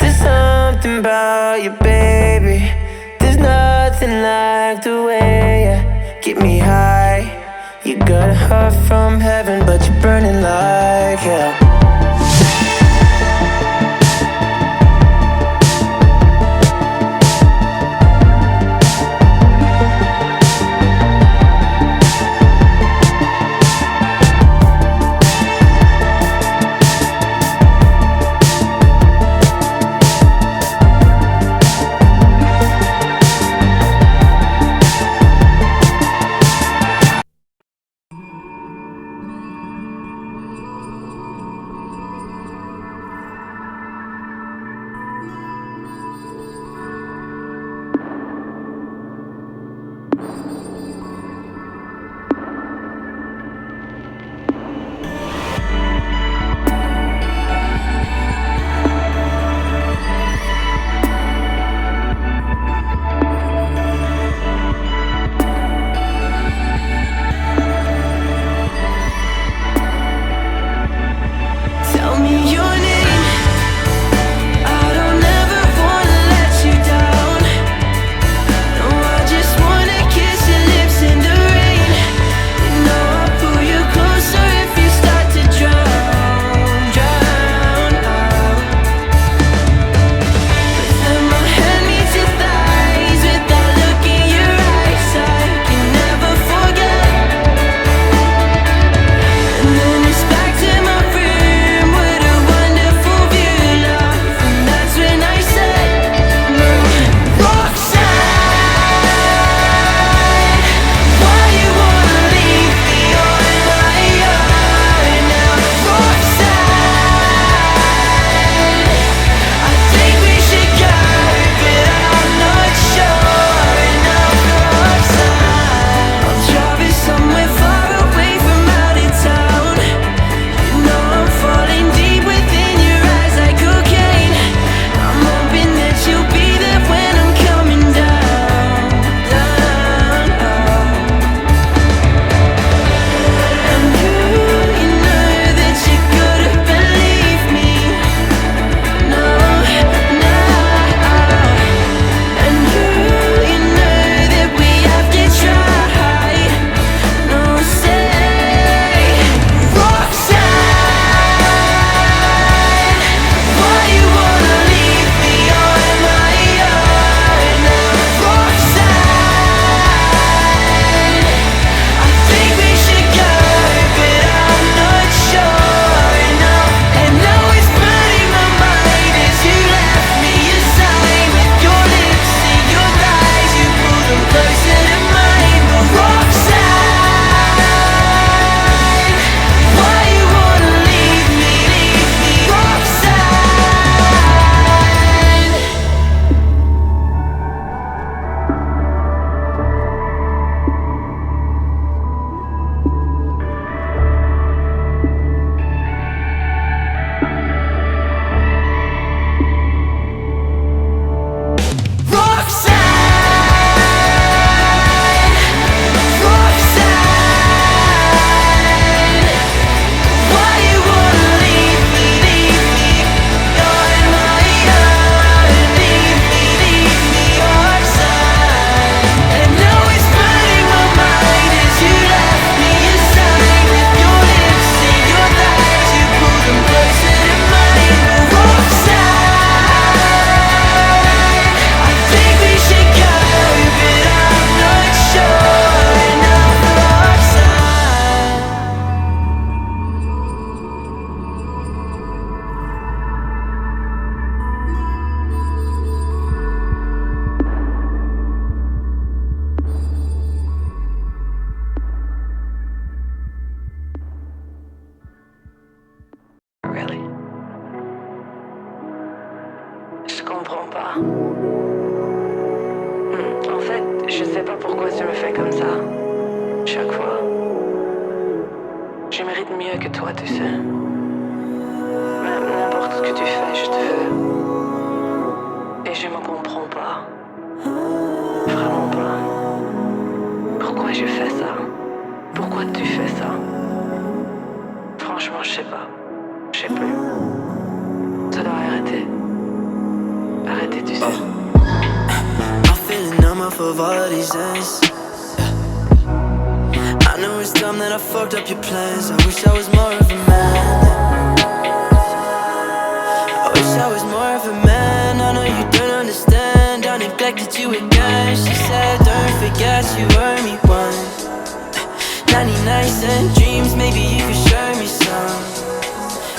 There's something about you, baby. There's nothing like the way you get me high. You got a heart from heaven, but you're burning like hell. Je sais pas pourquoi tu me fais comme ça. Chaque fois. Je mérite mieux que toi, tu sais. Mais n'importe ce que tu fais, je te veux. Et je me comprends pas. Vraiment pas. Pourquoi je fais ça? Pourquoi tu fais ça? Franchement, je sais pas. Je sais plus. Ça doit arrêter. Arrêter, tu sais. I'm feeling numb off of all these ends. I know it's dumb that I fucked up your plans. I wish I was more of a man. I wish I was more of a man. I know you don't understand. I neglected you again. She said, don't forget you owe me one. 99 cent dreams, maybe you could show me some.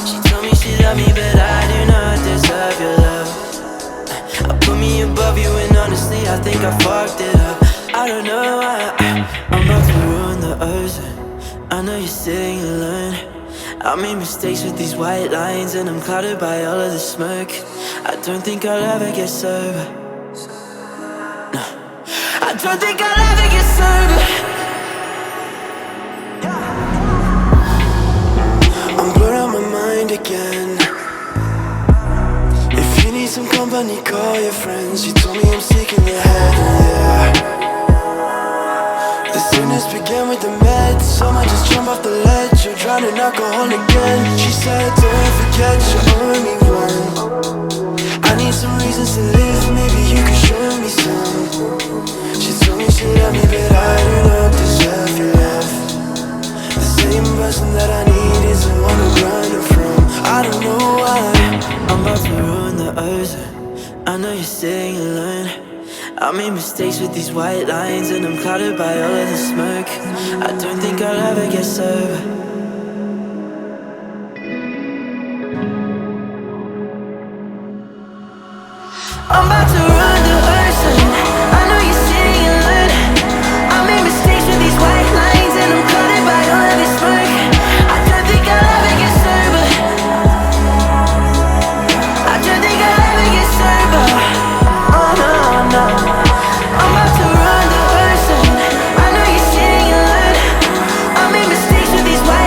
She told me she loved me, but I do not deserve your love. I put me above you, and honestly, I think I fucked it up. I don't know why I'm about to ruin the ozone. I know you're sitting alone. I made mistakes with these white lines, and I'm clouded by all of the smoke. I don't think I'll ever get sober. No, I don't think I'll ever get sober. I'm blurred out my mind again. If you need some company, call your friends. You told me I'm sick in the head, yeah. The sickness began with the meds. Some I just jump off the ledge. You're drowning alcohol again. She said, don't forget you owe me one. I need some reasons to live. Maybe you could show me some. She told me she loved me, but I do not deserve your love. The same person that I need is the one I'm running from. I don't know why I'm about to ruin the ozone. I know you're sitting alone. I made mistakes with these white lines, and I'm clouded by all of the smoke. I don't think I'll ever get sober. I'm about to run the ocean. I know you're sitting alone. I made mistakes with these white lines, and I'm clouded by all of this smoke. I don't think I'll ever get sober. I don't think I'll ever get sober. Oh no, no. I'm about to run the ocean. I know you're sitting alone. I made mistakes with these white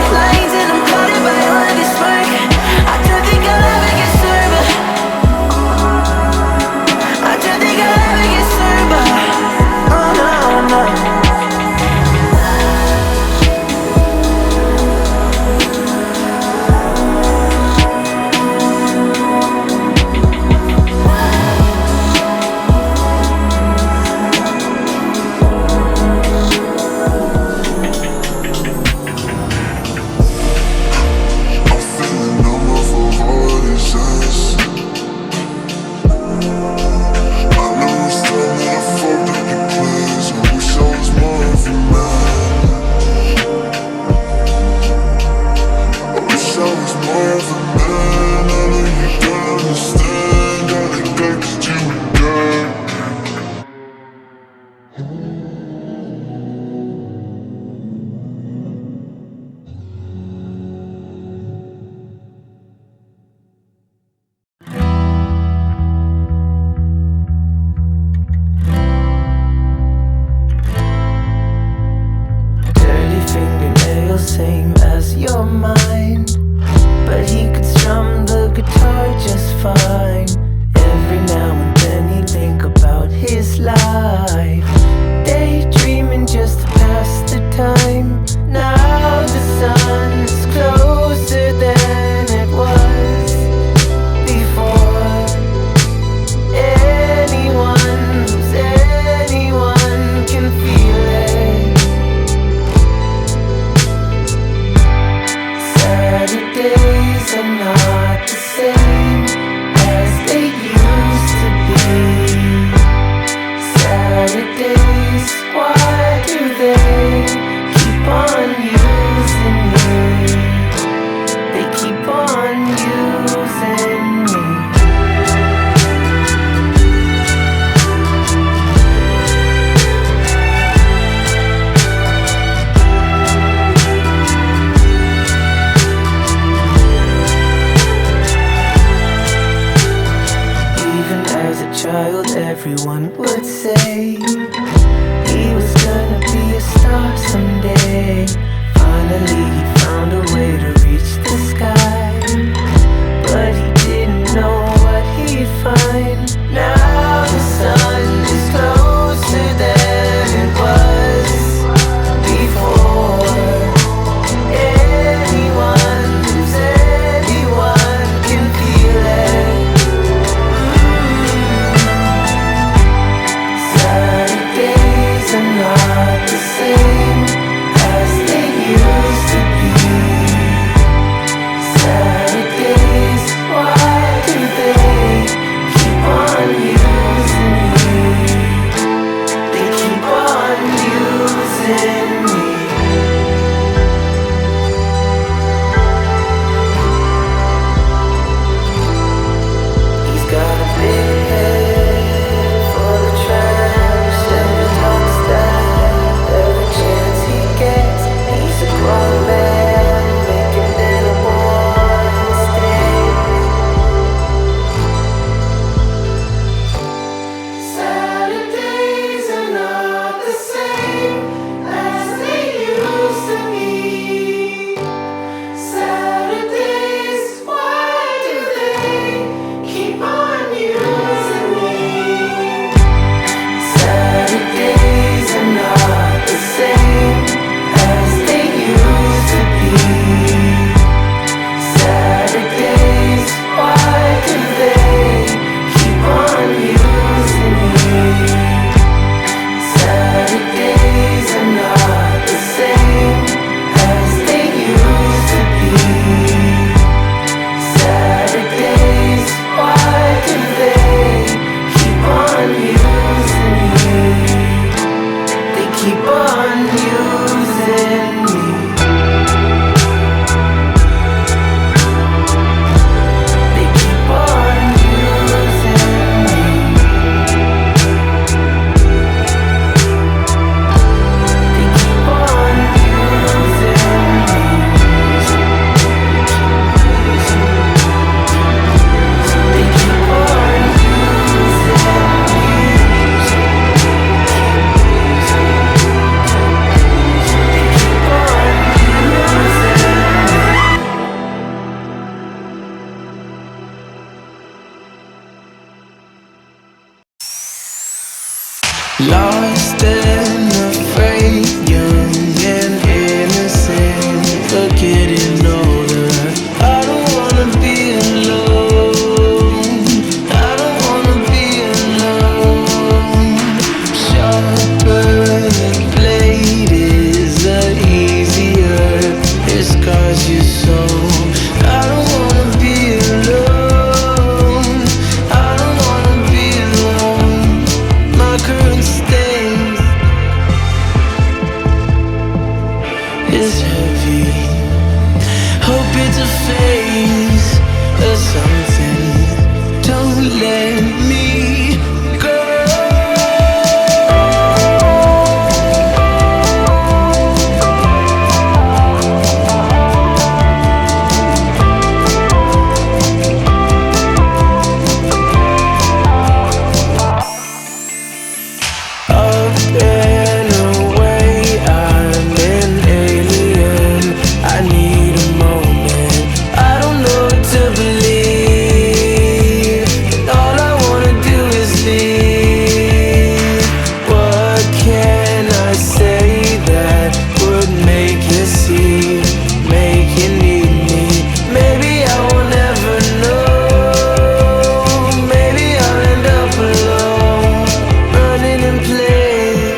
is heavy. Hope it's a phase or something. Don't let me go. Up and away, I'm an alien. I need a moment. I don't know what to believe, and all I wanna do is leave. What can I say that would make you see, make you need me? Maybe I will never know. Maybe I'll end up alone, running in place.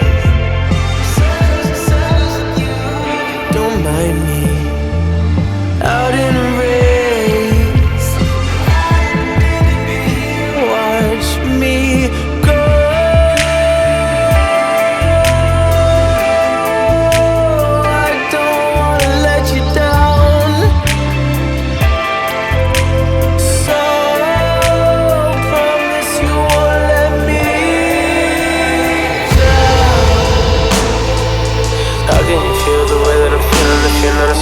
Don't mind me, out in a race. Watch me go. I don't wanna let you down, so promise you won't let me down. How can you feel the way that I'm feeling if you're not a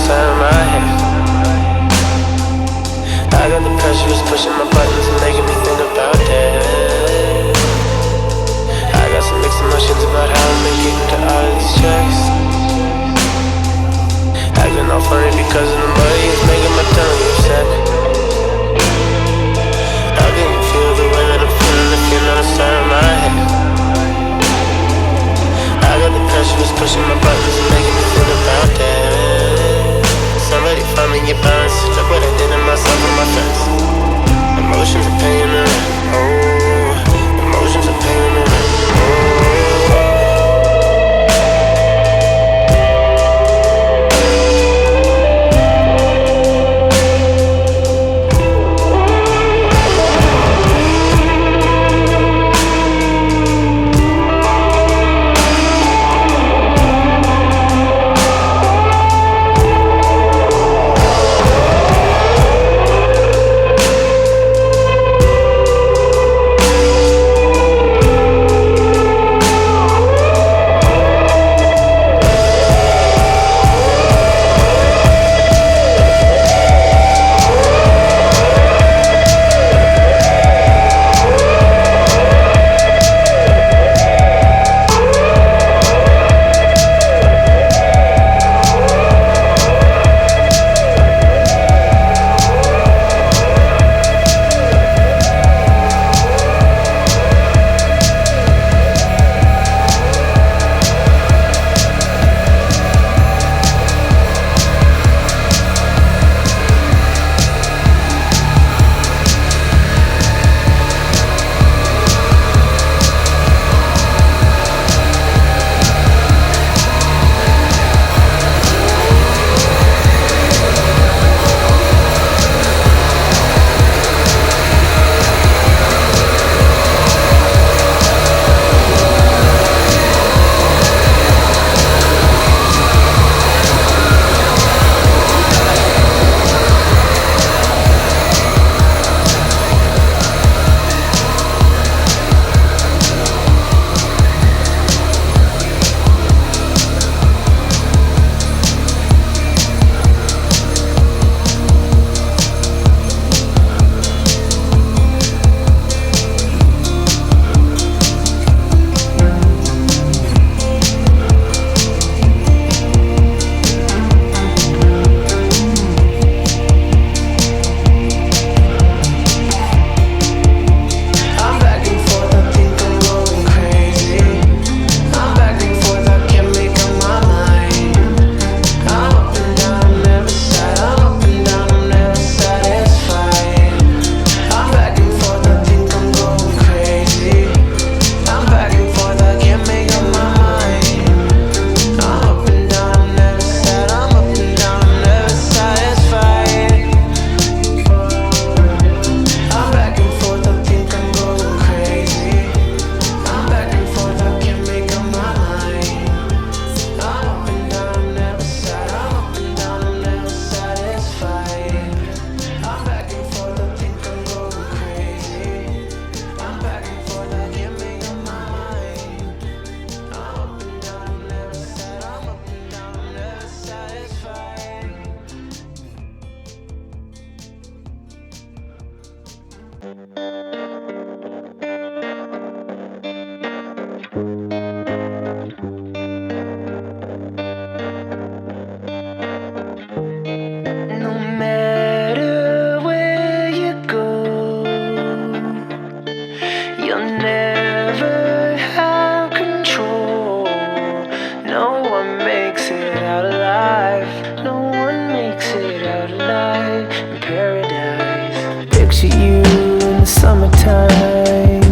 summertime,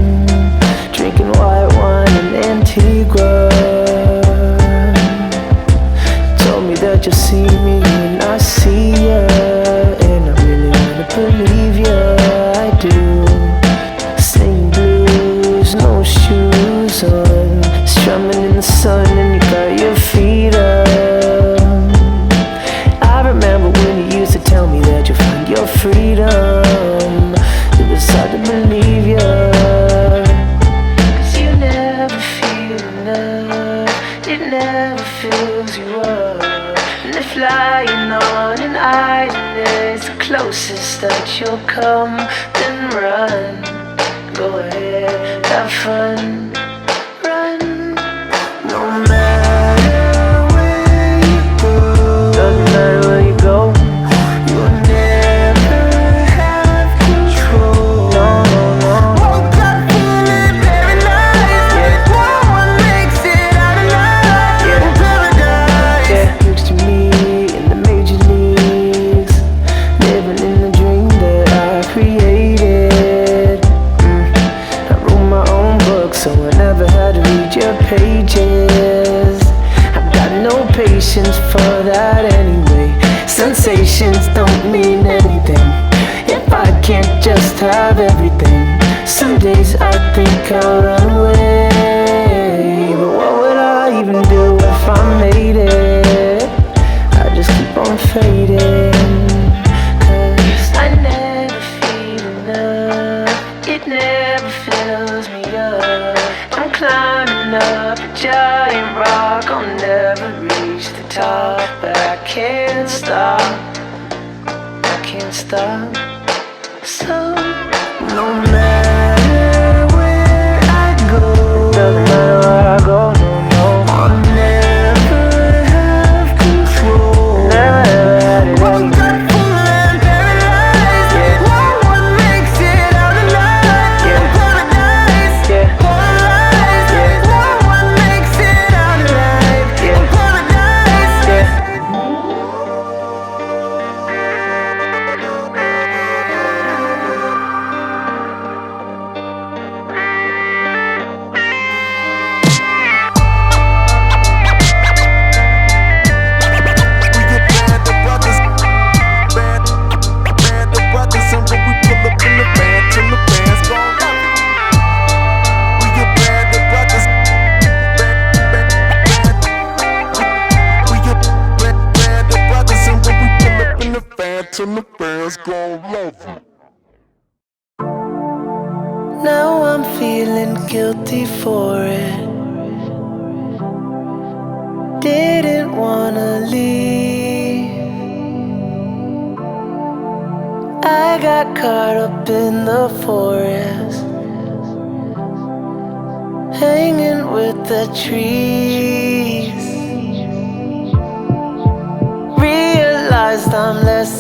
drinking white wine in Antigua. Told me that you'll see me when I see ya, and I really wanna believe ya. I do. Singing blues, no shoes on, strumming in the sun, and you got your feet up. I remember when you used to tell me that you'll find your freedom. It was hard to believe ya, 'cause you never feel enough. It never fills you up. And if lying on an island is the closest that you'll come, then run. Go ahead, have fun. Run. No matter where you go, doesn't matter where you go, you'll never have control. No, no, no. Woke up feeling paralyzed. No one makes it out alive. In paradise. Yeah, next to me in the major leagues, living in the dream that I created. I wrote my own book, so I never had to read your pages. I've got no patience for that anyway. Sensations don't mean anything if I can't just have everything. Some days I think I'll run away, but what would I even do if I made it? I just keep on fading, 'cause I never feel enough. It never fills me up. I'm climbing up a giant rock, I'll never reach the top, but I can't stop. I can't stop. So no matter where I go, doesn't matter where I go, no, no, I'll never have control. Never had it Woke up feeling paralyzed. Yeah. No one makes it out alive. Yeah. In paradise. Yeah. Paralyzed. Yeah. No one makes it out alive. Yeah. In paradise. Yeah. We get band of brothers, band of brothers, and when we pull up in the van, till the band's gon' love it. We get band of brothers, we get band of brothers, and when we pull up in the van, till the band's gon' love it. Now I'm feeling guilty for it. Didn't wanna leave. I got caught up in the forest, hanging with the trees. Realized I'm less